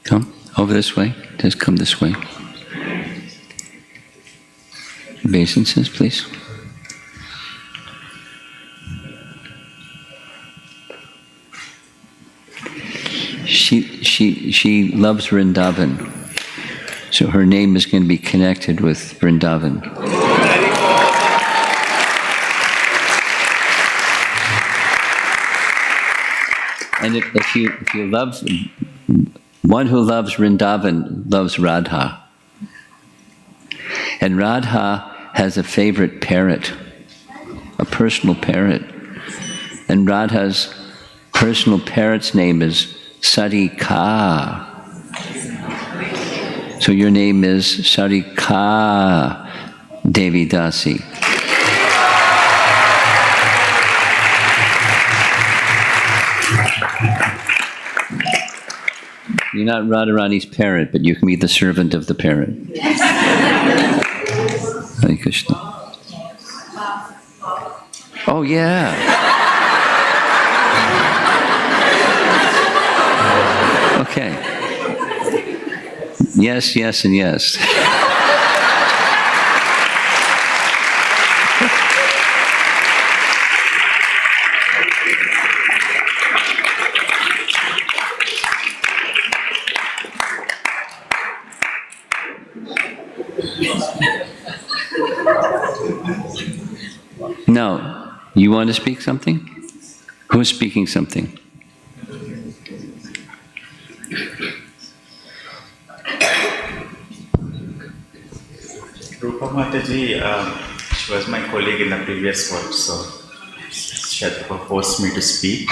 Come over this way. Just come this way. Obeisances, please. She loves Vrindavan, so her name is going to be connected with Vrindavan. And if you love, one who loves Vrindavan loves Radha. And Radha has a favorite parrot, a personal parrot. And Radha's personal parrot's name is Sarika. So your name is Sarika Devi Dasi. You're not Radharani's parrot, but you can be the servant of the parrot. Hare Krishna. Oh, yeah. Okay. Yes, yes, and yes. Now, you want to speak something? Who's speaking something? Rupa Mataji, she was my colleague in the previous work, so she had forced me to speak.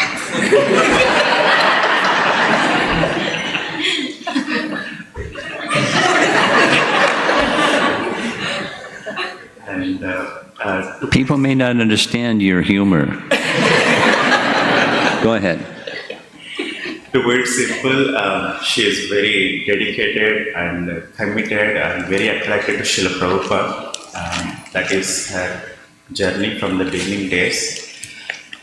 And people may not understand your humor. Go ahead. to be simple, she is very dedicated and committed and very attracted to Srila Prabhupada. That is her journey from the beginning days.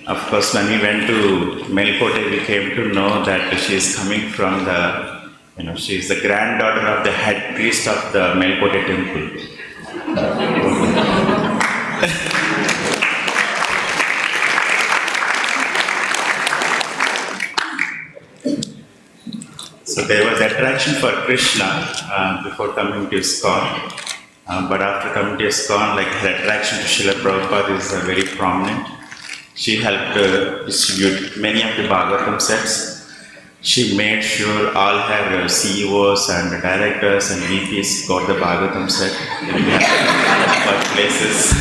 Of course, when we went to Melkote, we came to know that she is coming from the, she is the granddaughter of the head priest of the Melkote temple. So there was attraction for Krishna before coming to ISKCON, but after coming to ISKCON, like her attraction to Srila Prabhupada is very prominent. She helped distribute many of the Bhagavatam sets. She made sure all her CEOs and directors and VPs got the Bhagavatam set in their workplaces.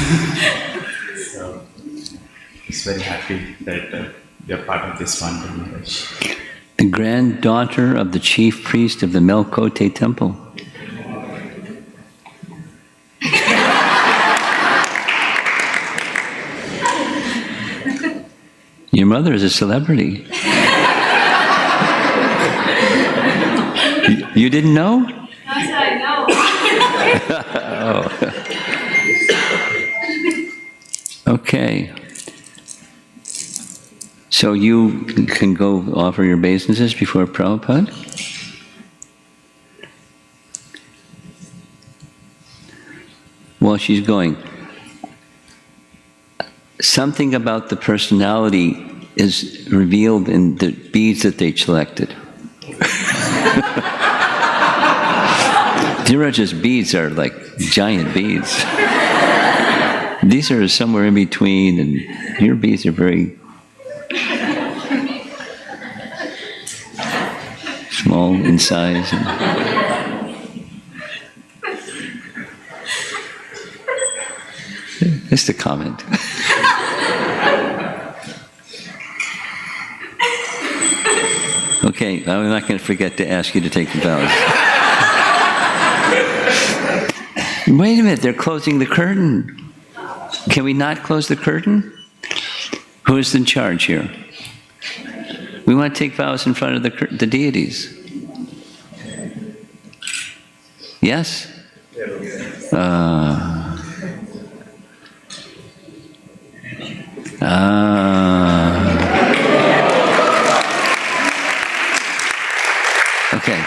So, it's very happy that they are part of this wonderful marriage. The granddaughter of the chief priest of the Melkote temple. Your mother is a celebrity. You didn't know? That's what I know. Oh. Okay. So you can go offer your obeisances before Prabhupada? While she's going, something about the personality is revealed in the beads that they selected. Dheeraj's beads are like giant beads. These are somewhere in between, and your beads are very small in size. Just a comment. Okay, I'm not going to forget to ask you to take the vows. Wait a minute, they're closing the curtain. Can we not close the curtain? Who is in charge here? We want to take vows in front of the deities. Yes? Okay.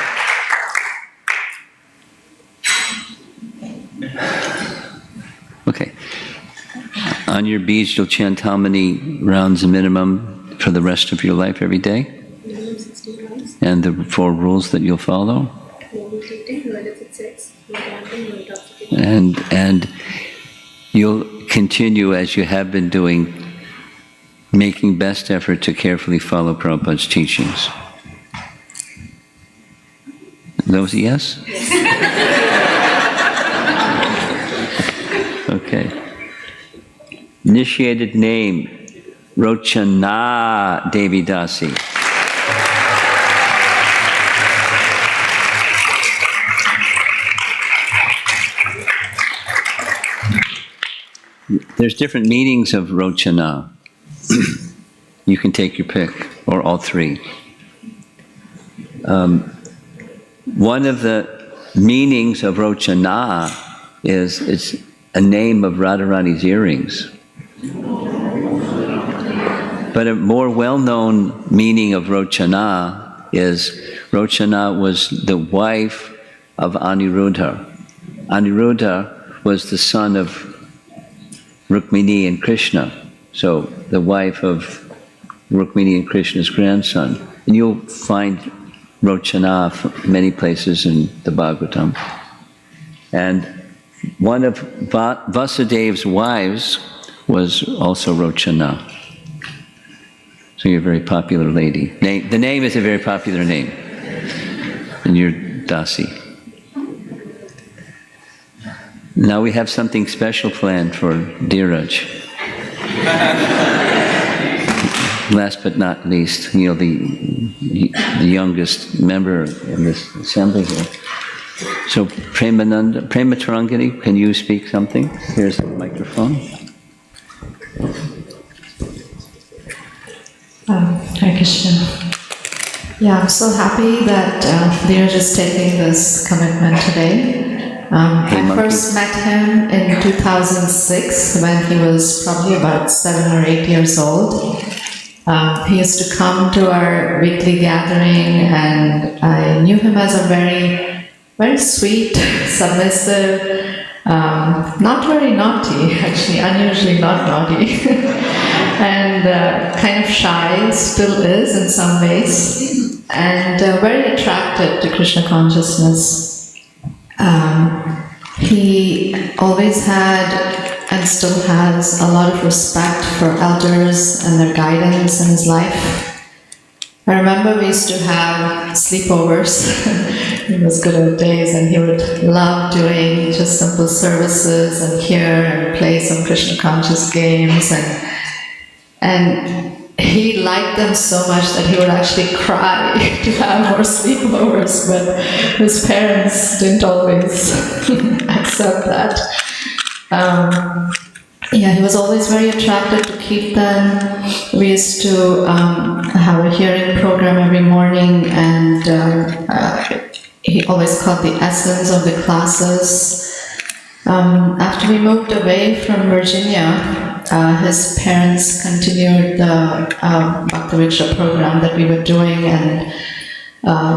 Okay. On your beads, you'll chant how many rounds minimum for the rest of your life every day? Minimum 60 rounds. And the 4 rules that you'll follow? No eating, no illicit sex, no gambling, no intoxication. And you'll continue as you have been doing, making best effort to carefully follow Prabhupada's teachings. Those yes? Yes. Okay. Initiated name, Rochana Devi Dasi. There's different meanings of Rochana. You can take your pick, or all 3. One of the meanings of Rochana is it's a name of Radharani's earrings. But a more well-known meaning of Rochana is Rochana was the wife of Aniruddha. Aniruddha was the son of Rukmini and Krishna, so the wife of Rukmini and Krishna's grandson. And you'll find Rochana many places in the Bhagavatam. And one of Vasudev's wives was also Rochana. So you're a very popular lady. The name is a very popular name. And you're Dasi. Now we have something special planned for Dheeraj. Last but not least, the youngest member in this assembly here. So Prematarangani, can you speak something? Here's the microphone. Hare Krishna. Yeah, I'm so happy that Dheeraj is taking this commitment today. I first met him in 2006 when he was probably about 7 or 8 years old. He used to come to our weekly gathering, and I knew him as a very, very sweet, submissive, not very naughty, actually, unusually not naughty, and kind of shy, still is in some ways, and very attracted to Krishna consciousness. He always had and still has a lot of respect for elders and their guidance in his life. I remember we used to have sleepovers in those good old days, and he would love doing just simple services and hear and play some Krishna conscious games, and he liked them so much that he would actually cry to have more sleepovers, but his parents didn't always accept that. Yeah, he was always very attracted to Kirtan. We used to have a hearing program every morning, and he always caught the essence of the classes. After we moved away from Virginia, his parents continued the Bhakti Vriksha program that we were doing, and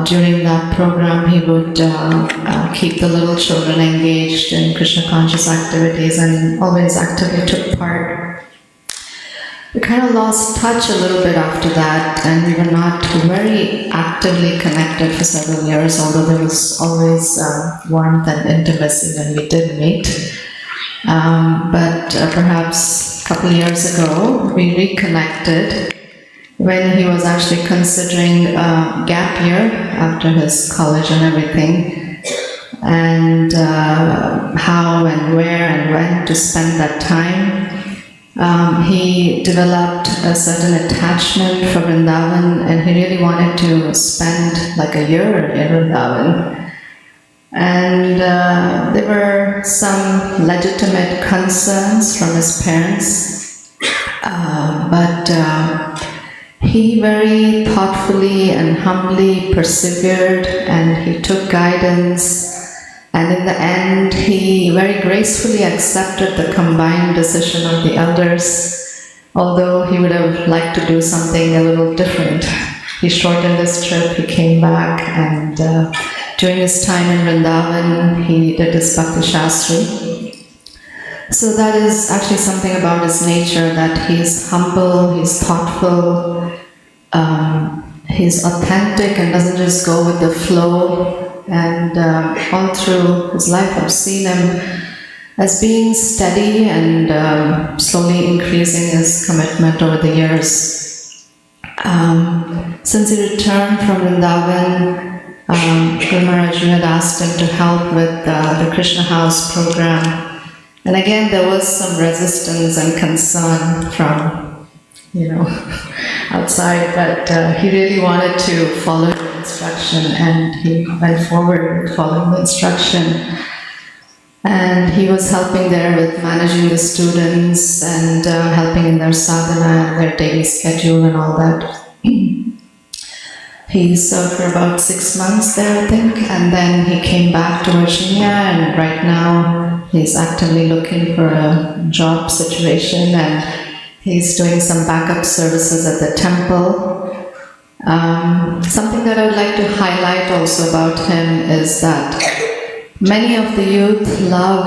during that program he would keep the little children engaged in Krishna conscious activities and always actively took part. We kind of lost touch a little bit after that, and we were not very actively connected for several years, although there was always warmth and intimacy when we did meet. But perhaps a couple of years ago, we reconnected when he was actually considering a gap year after his college and everything, and how and where and when to spend that time. He developed a certain attachment for Vrindavan, and he really wanted to spend like a year in Vrindavan. And there were some legitimate concerns from his parents, but he very thoughtfully and humbly persevered, and he took guidance. And in the end, he very gracefully accepted the combined decision of the elders, although he would have liked to do something a little different. He shortened his trip, he came back, and during his time in Vrindavan, he did his Bhakti Shastri. So that is actually something about his nature, that he's humble, he's thoughtful, he's authentic and doesn't just go with the flow. And all through his life, I've seen him as being steady and slowly increasing his commitment over the years. Since he returned from Vrindavan, Guru Maharaj had asked him to help with the Krishna House program. And again, there was some resistance and concern from, outside, but he really wanted to follow the instruction, and he went forward with following the instruction. And he was helping there with managing the students and helping in their sadhana and their daily schedule and all that. He served for about 6 months there, I think, and then he came back to Virginia, and right now he's actively looking for a job situation, and he's doing some backup services at the temple. Something that I would like to highlight also about him is that many of the youth love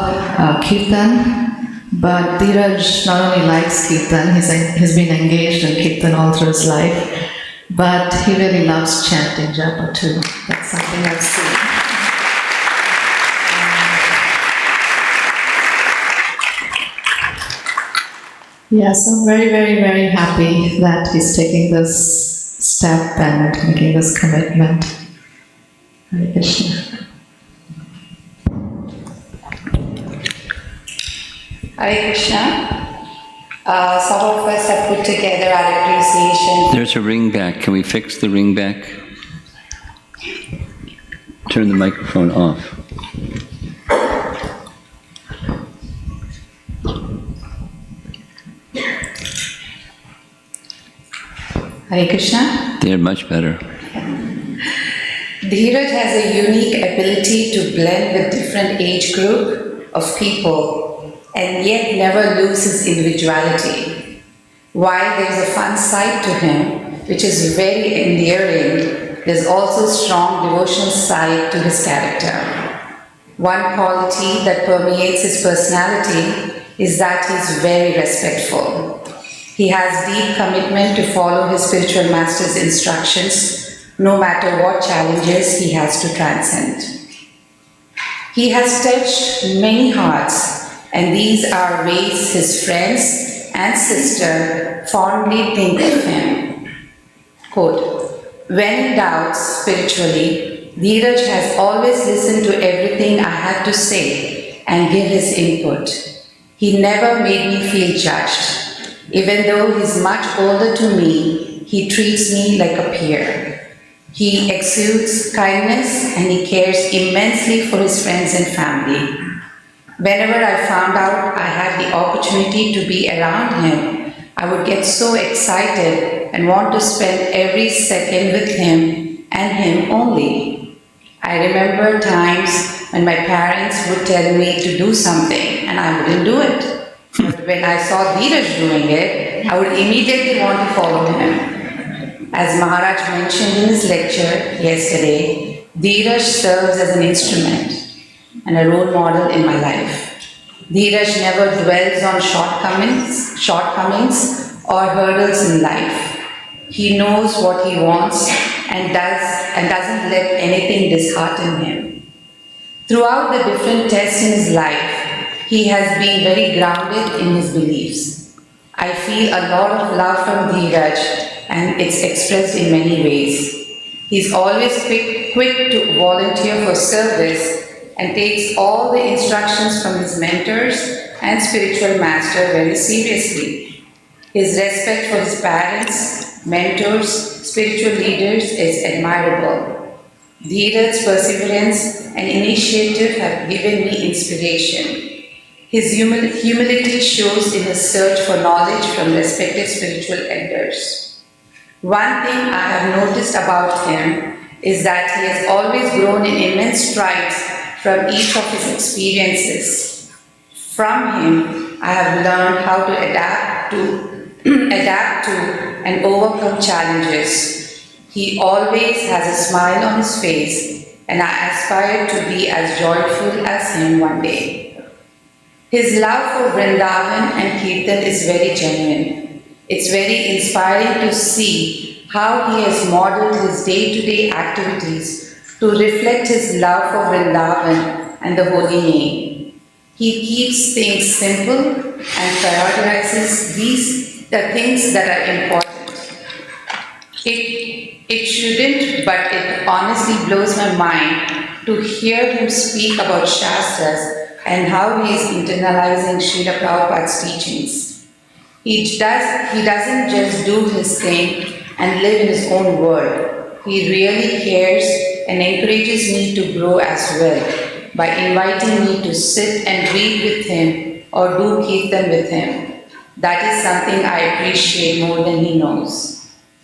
Kirtan, but Dheeraj not only likes Kirtan, he's been engaged in Kirtan all through his life, but he really loves chanting japa too. That's something I've seen. Yes, I'm very, very, very happy that he's taking this step and making this commitment. Hare Krishna. Hare Krishna. Some of us have put together our appreciation. There's a ring back. Can we fix the ring back? Turn the microphone off. Hare Krishna. They're much better. Dheeraj has a unique ability to blend with different age group of people and yet never lose his individuality. While there is a fun side to him, which is very endearing, there's also a strong devotional side to his character. One quality that permeates his personality is that he's very respectful. He has deep commitment to follow his spiritual master's instructions, no matter what challenges he has to transcend. He has touched many hearts, and these are ways his friends and sister fondly think of him. Quote, when in doubt spiritually, Dheeraj has always listened to everything I had to say and give his input. He never made me feel judged. Even though he's much older to me, he treats me like a peer. He exudes kindness and he cares immensely for his friends and family. Whenever I found out I had the opportunity to be around him, I would get so excited and want to spend every second with him and him only. I remember times when my parents would tell me to do something and I wouldn't do it. But when I saw Dheeraj doing it, I would immediately want to follow him. As Maharaj mentioned in his lecture yesterday, Dheeraj serves as an instrument and a role model in my life. Dheeraj never dwells on shortcomings or hurdles in life. He knows what he wants and doesn't let anything dishearten him. Throughout the different tests in his life, he has been very grounded in his beliefs. I feel a lot of love from Dheeraj and it's expressed in many ways. He's always quick to volunteer for service and takes all the instructions from his mentors and spiritual master very seriously. His respect for his parents, mentors, spiritual leaders is admirable. Dheeraj's perseverance and initiative have given me inspiration. His humility shows in his search for knowledge from respected spiritual elders. One thing I have noticed about him is that he has always grown in immense strides from each of his experiences. From him, I have learned how to adapt to and overcome challenges. He always has a smile on his face, and I aspire to be as joyful as him one day. His love for Vrindavan and Kirtan is very genuine. It's very inspiring to see how he has modeled his day-to-day activities to reflect his love for Vrindavan and the holy name. He keeps things simple and prioritizes the things that are important. It shouldn't, but it honestly blows my mind to hear him speak about Shastras and how he is internalizing Srila Prabhupada's teachings. He doesn't just do his thing and live in his own world. He really cares and encourages me to grow as well by inviting me to sit and read with him or do kirtan with him. That is something I appreciate more than he knows.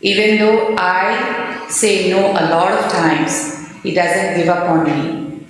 Even though I say no a lot of times, he doesn't give up on me.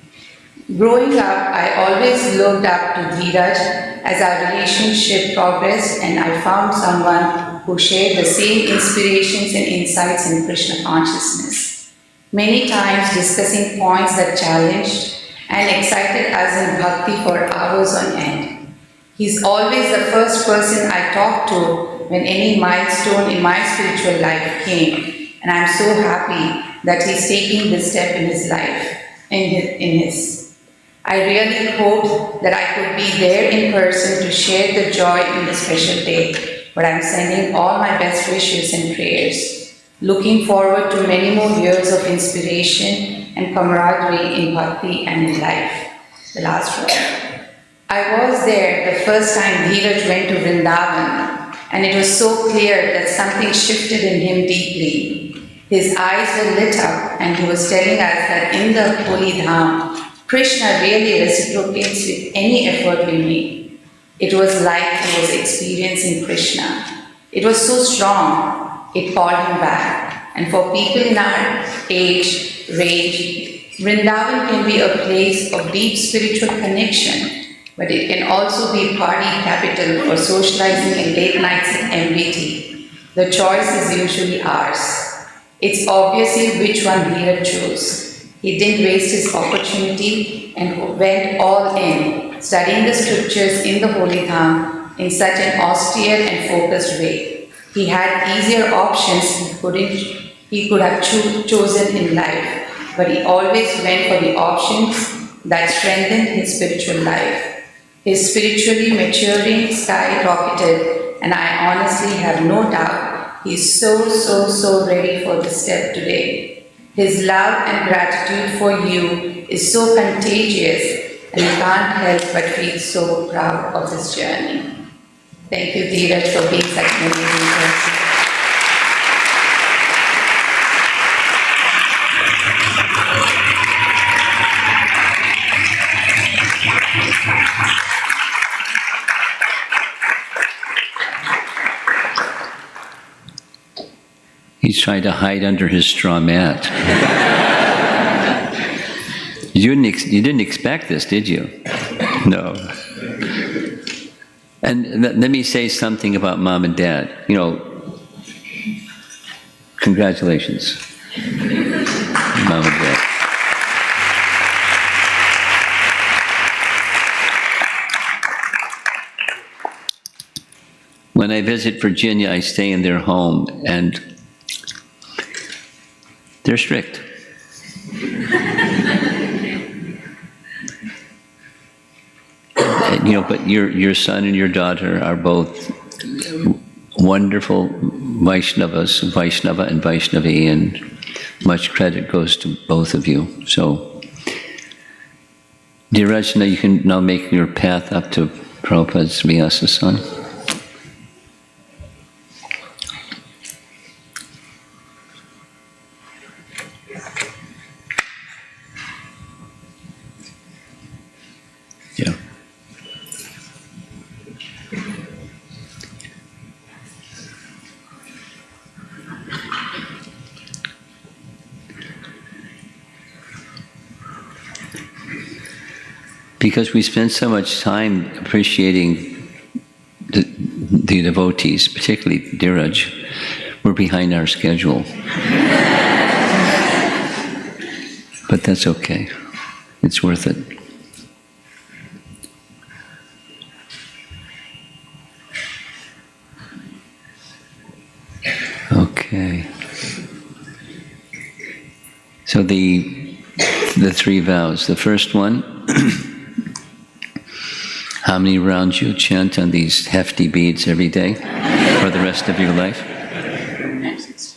Growing up, I always looked up to Dheeraj as our relationship progressed and I found someone who shared the same inspirations and insights in Krishna consciousness. Many times discussing points that challenged and excited us in bhakti for hours on end. He's always the first person I talk to when any milestone in my spiritual life came, and I'm so happy that he's taking this step in his life, in his. I really hope that I could be there in person to share the joy in this special day, but I'm sending all my best wishes and prayers. Looking forward to many more years of inspiration and camaraderie in bhakti and in life. The last one. I was there the first time Dheeraj went to Vrindavan, and it was so clear that something shifted in him deeply. His eyes were lit up and he was telling us that in the Holy Dham, Krishna really reciprocates with any effort we make. It was like he was experiencing Krishna. It was so strong, it called him back. And for people in our age, range, Vrindavan can be a place of deep spiritual connection, but it can also be party capital for socializing in late nights in MBT. The choice is usually ours. It's obviously which one Dheeraj chose. He didn't waste his opportunity and went all in, studying the scriptures in the Holy Dham in such an austere and focused way. He had easier options he could have chosen in life, but he always went for the options that strengthened his spiritual life. His spiritually maturing skyrocketed, and I honestly have no doubt he's so ready for this step today. His love and gratitude for you is so contagious, and you can't help but feel so proud of this journey. Thank you, Dheeraj, for being such an amazing person. He's trying to hide under his straw mat. You didn't expect this, did you? No. And let me say something about Mom and Dad. You know, congratulations, Mom and Dad. When I visit Virginia, I stay in their home, and they're strict. You know, but your son and your daughter are both wonderful Vaishnavas, Vaishnava and Vaishnavi, and much credit goes to both of you. So, dear Rajna, you can now make your path up to Prabhupada's Vyasa-san. Yeah. Because we spend so much time appreciating the devotees, particularly Dheeraj, we're behind our schedule. But that's okay. It's worth it. Okay. So the three vows. The first one, how many rounds you chant on these hefty beads every day for the rest of your life?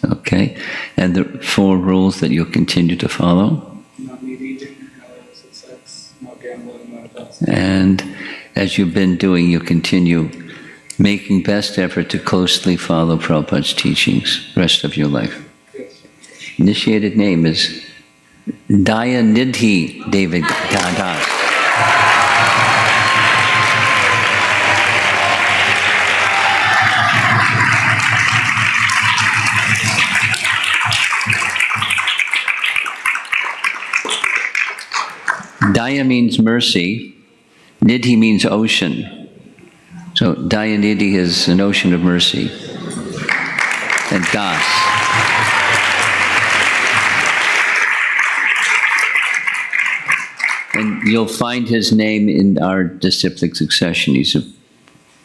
Okay. And the 4 rules that you'll continue to follow. Not eating, no sex, no gambling, no adults. And as you've been doing, you'll continue making best effort to closely follow Prabhupada's teachings the rest of your life. Yes. Initiated name is Dayanidhi David Das. Daya means mercy. Nidhi means ocean. So Dayanidhi is an ocean of mercy. And Das. And you'll find his name in our disciplic succession. He's a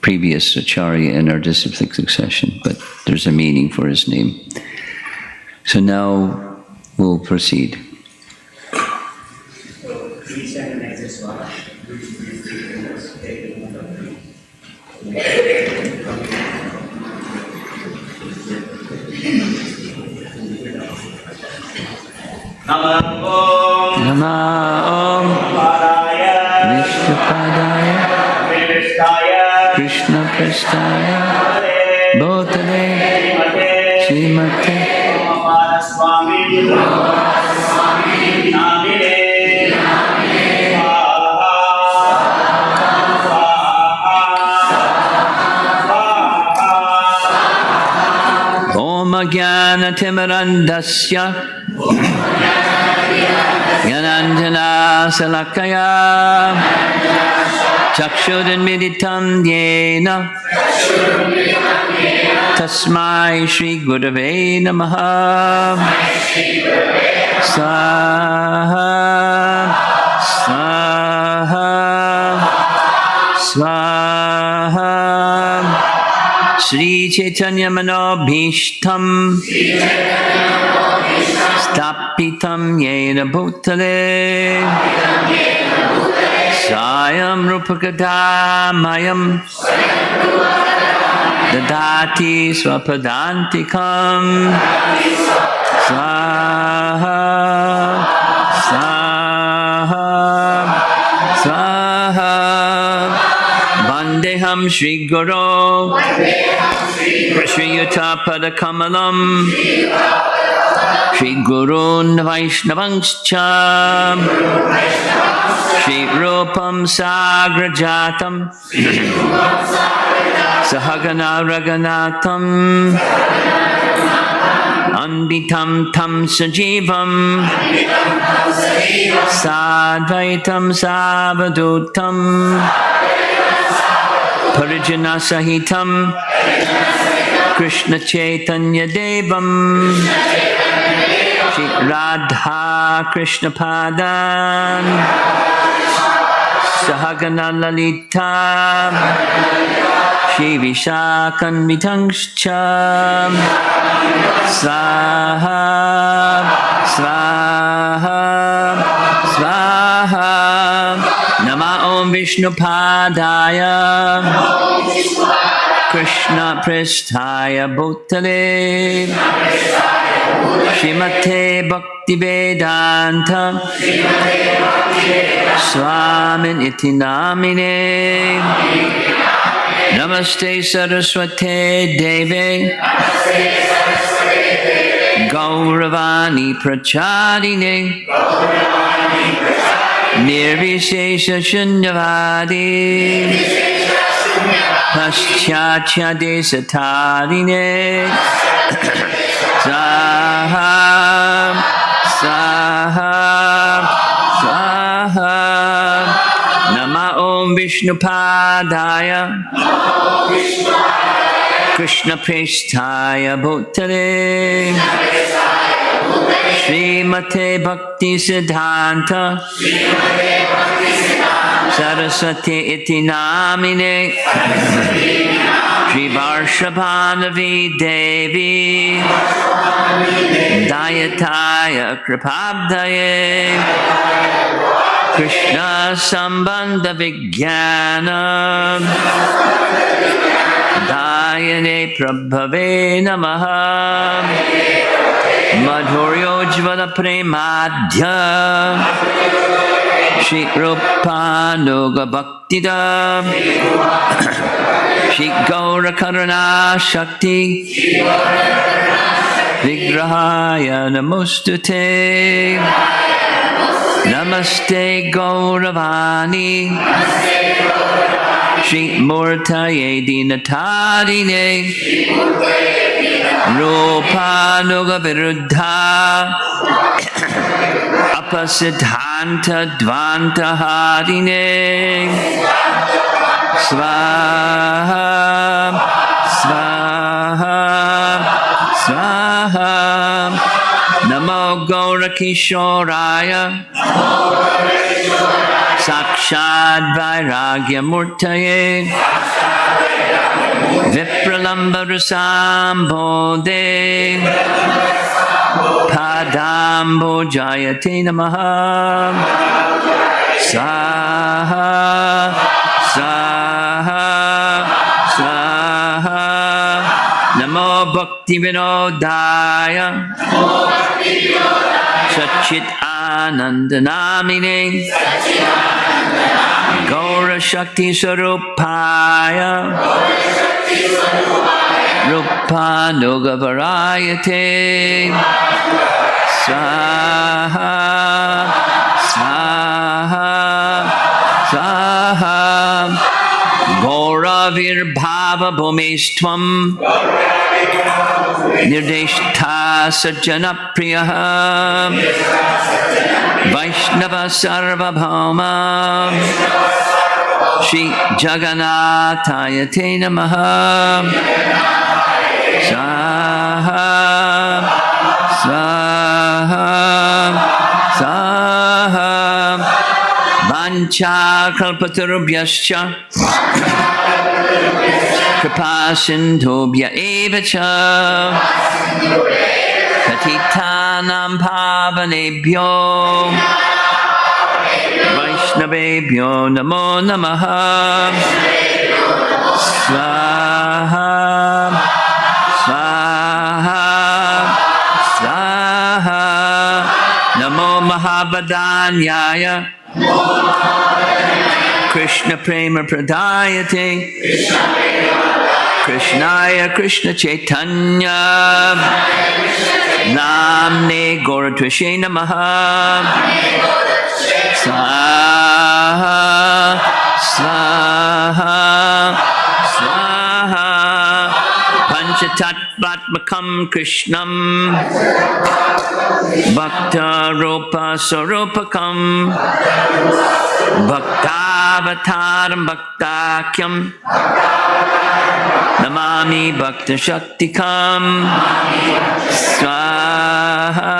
previous acharya in our disciplic succession, but there's a meaning for his name. So now we'll proceed. Nama Om Vishnupadaya Krishna Prasthaya Bhotale Srimate Om Jnana Timirandasya Yananjana Salakaya Chakshudinmiditam Yena Tasmai Shri Gurave Namaha Swaha Swaha Swaha Shri Chaitanya Manobhishtam Stapitam Yena Bhutale Sayam Rupakadamayam Dadati Swapadantikam Swaha Swaha Swaha Vandeham Vandeham Shri Guru Shri Yuta Pada Kamalam Shri Gurun Vaishnavangscha Shri Rupam Sagrajatam Sahagana Raganatam Anbitam Tam Sajivam Sadvaitam Savadutam Parijana Sahitam Krishna Chaitanya Devam Shri Radha Krishna Padan Sahagana Lalita Shri Vishakan Vitangscha Swaha Swaha Swaha Nama Om Vishnu Padaya Krishna Prasthaya Bhutale Shrimate Bhakti Vedanta Swamin Iti Namine Namaste Saraswate Deve Gauravani Prachadine Nirvishesha Shunyavadi Paschatya Desatarine Saham Saham Saham Nama Om Vishnu Padaya Krishna Prasthaya Bhutale Srimate Bhakti Siddhanta Saraswati Iti Namine Shri Varshabhanavi Devi Dayataya Kripabdaye Krishna Sambandha Vijnana Dayane Prabhave Namaha Madhuryojvala Premadhya Shri Rupanuga Bhaktida Shri Gaura Karuna Shakti Vigrahaya Namostute Namaste Gauravani Shri Murtaye Dinatarine Rupanuga Viruddha Apasiddhanta Dvanta Harine Swaha Swaha Swaha Namo Gaura Kishoraya Sakshad Vairagya Murtaye Vipralamba Rasambode Padambo Jayate Namaha Saha Saha Saha Namo Bhakti Vinodaya Sachit Anandanamine Gaura Shakti Sarupaya Rupanuga Varayate Swaha Swaha Swaha Gauravir Bhava Bhumistvam Nirdeshta Sajjana Priyaha Vaishnava Sarvabhauma Shri Jagannataya Te Namaha Swaha Swaha Swaha Vancha Kalpatarubhyascha Kripa Sindhubhya Evacha Patitanam Pavanebhyo Vaishnavebhyo Namo Namaha Swaha Swaha Swaha Namo Mahabadanyaya Krishna Prema Pradayate Krishnaya Krishna Chaitanya Namne Goratvishe Namaha Swaha Swaha Swaha Panchatattvatmakam Krishnam Bhakta Rupa Sarupakam Bhaktavataram Bhaktakyam Namami Bhakta Shaktikam Swaha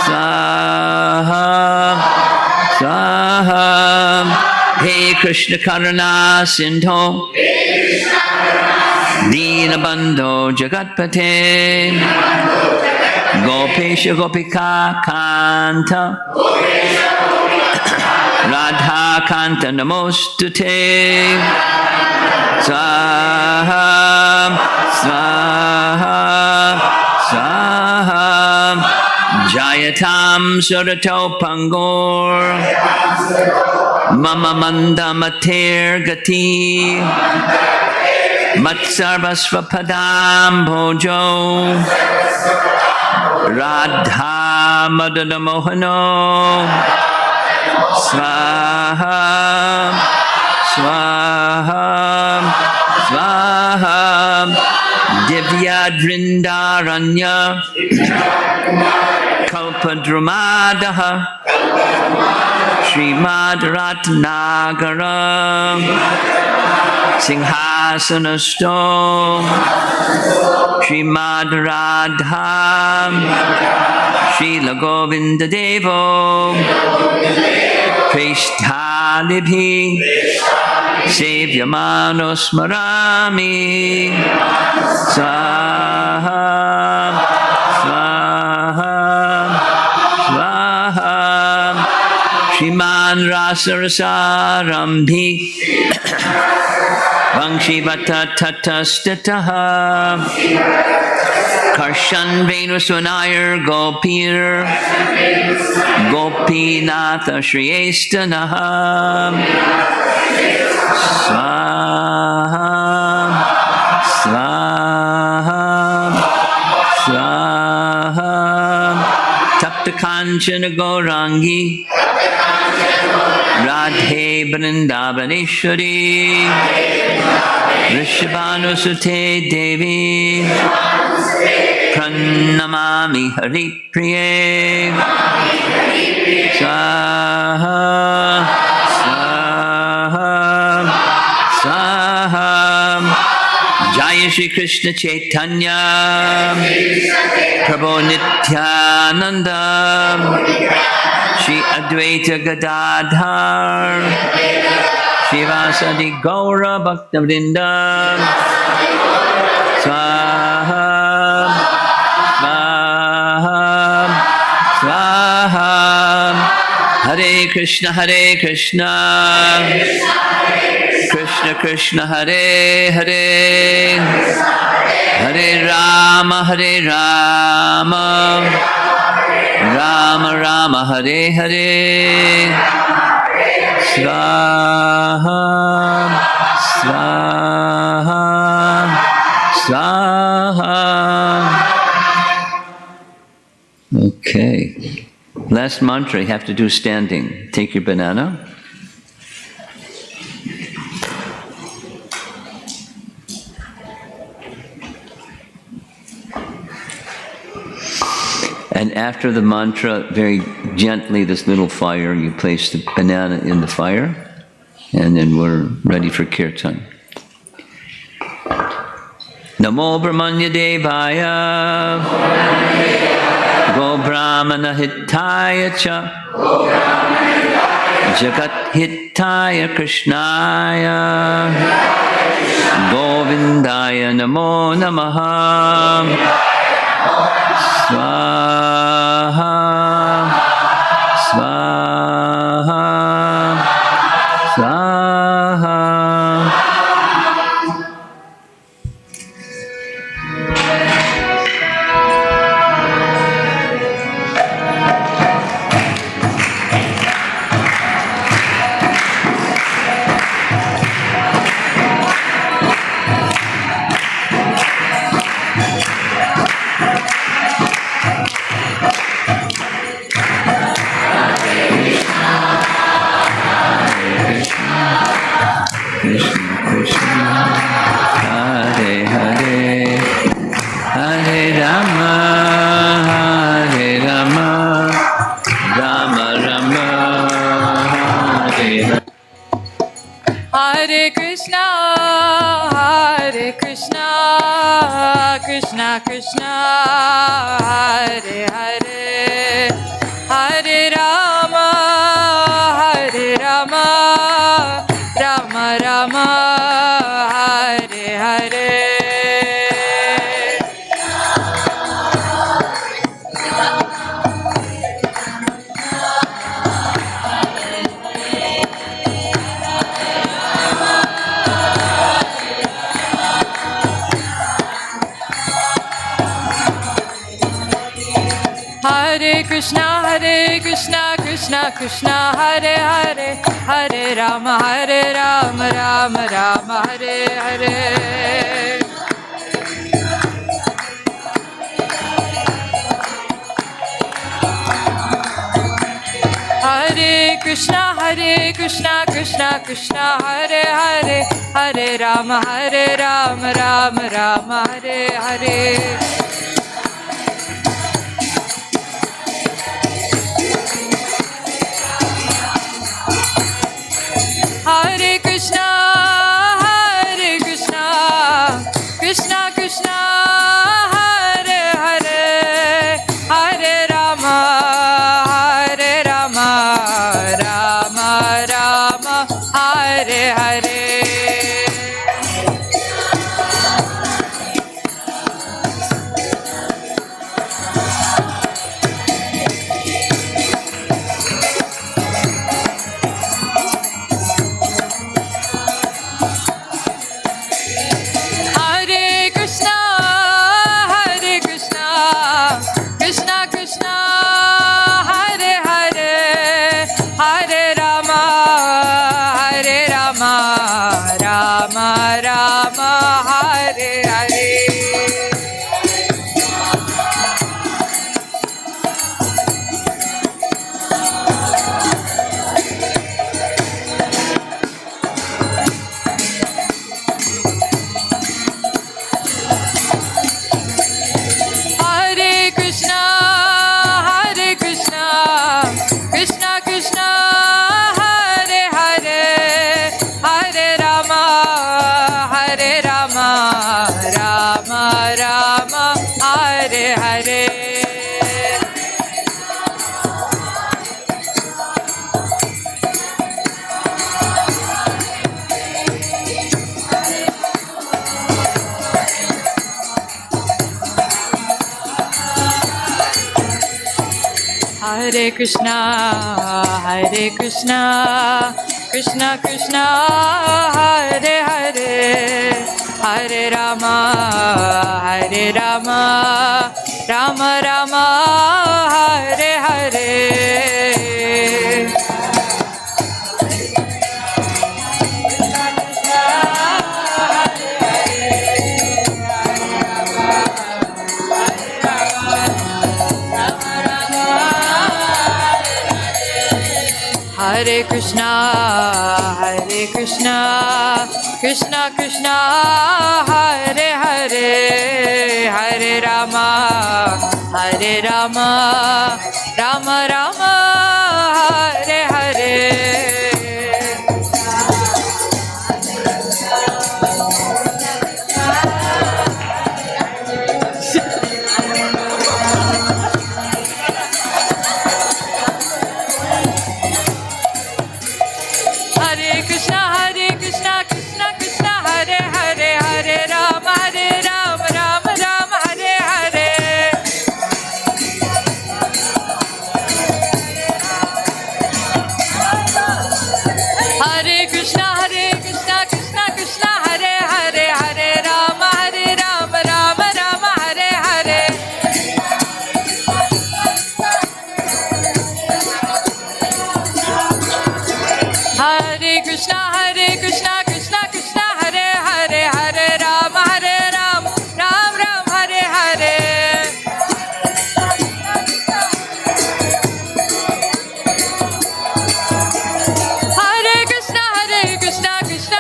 Swaha Swaha Hey Krishna Karuna Sindho Dinabandho Jagatpate Gopesha Gopika Kanta Radha Kanta Namostute Swaha Swaha Swaha Jayatam Surato Pangor Mama Manda Mater Gati Matsarvasva Padam Bhojo Radha Madana Mohano Swaha Swaha Swaha Divya Drindaranya Kalpadramadaha Srimad Ratnagara Singhasanasto Srimad Radha Srila Govinda Devo Prishtalibhi Sevyamano Smarami Swaha Swaha Swaha Shriman Rasarasarambhi Vangshivata Tatastataha Karshan Venuswanayar Gopir Gopinatha Shriyestanaha Swaha Swaha Swaha Tapta Kanchana Gaurangi Radhe Vrindavaneshwari Rishabhanusute Devi Pranamami Hari Priye Swaha Swaha Swaha Jaya Shri Krishna Chaitanya Prabhu Nityananda Shri Advaita Gadadhar Shivasadi Gaura Bhakta Vrinda Swaha Swaha Swaha Hare Krishna Krishna Krishna Hare Hare Hare Rama Rama Rama Hare Hare Swaha Swaha Swaha. Okay. Last mantra you have to do standing. Take your banana. And after the mantra, very gently, this little fire, you place the banana in the fire, and then we're ready for kirtan. Namo Brahmanya Devaya Go Brahmana Hitaya Cha Jagat Hitaya Krishnaya Govindaya Namo Namaha Swaha Swaha Swaha. Hare Krishna, Hare Krishna, Krishna Krishna, Hare Hare, Hare Rama, Hare Rama, Rama Rama, Hare Hare. Hare Krishna, Krishna Krishna, Hare Hare, Hare Rama, Rama Rama, Hare Hare. Hare Krishna, Krishna Krishna, Hare Hare, Hare Rama, Rama Rama, Hare Hare. Hare Krishna, Krishna Krishna, Hare Hare, Hare Rama, Rama Rama, Hare Hare. Hare Krishna, Krishna Krishna, Hare Hare, Hare Rama, Rama Rama, Hare Hare. Hare Krishna, Krishna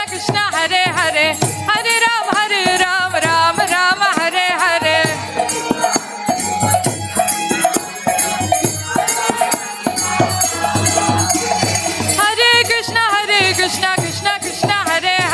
Krishna, Hare Hare, Hare Rama, Rama Rama, Hare Hare. Krishna, Krishna Krishna, Hare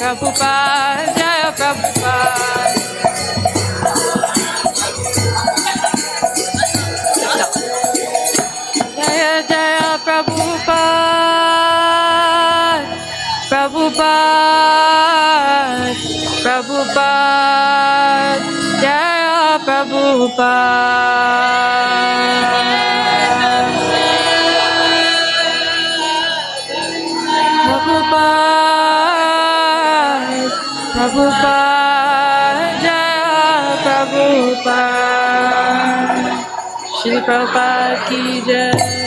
Prabhupada, Jaya Prabhupada. Jaya Jaya Prabhupada, Prabhupada, Prabhupada, Jaya Prabhupada. Prabhupada, Prabhupada, Jaya Prabhupada. Shri Prabhupada ki jai.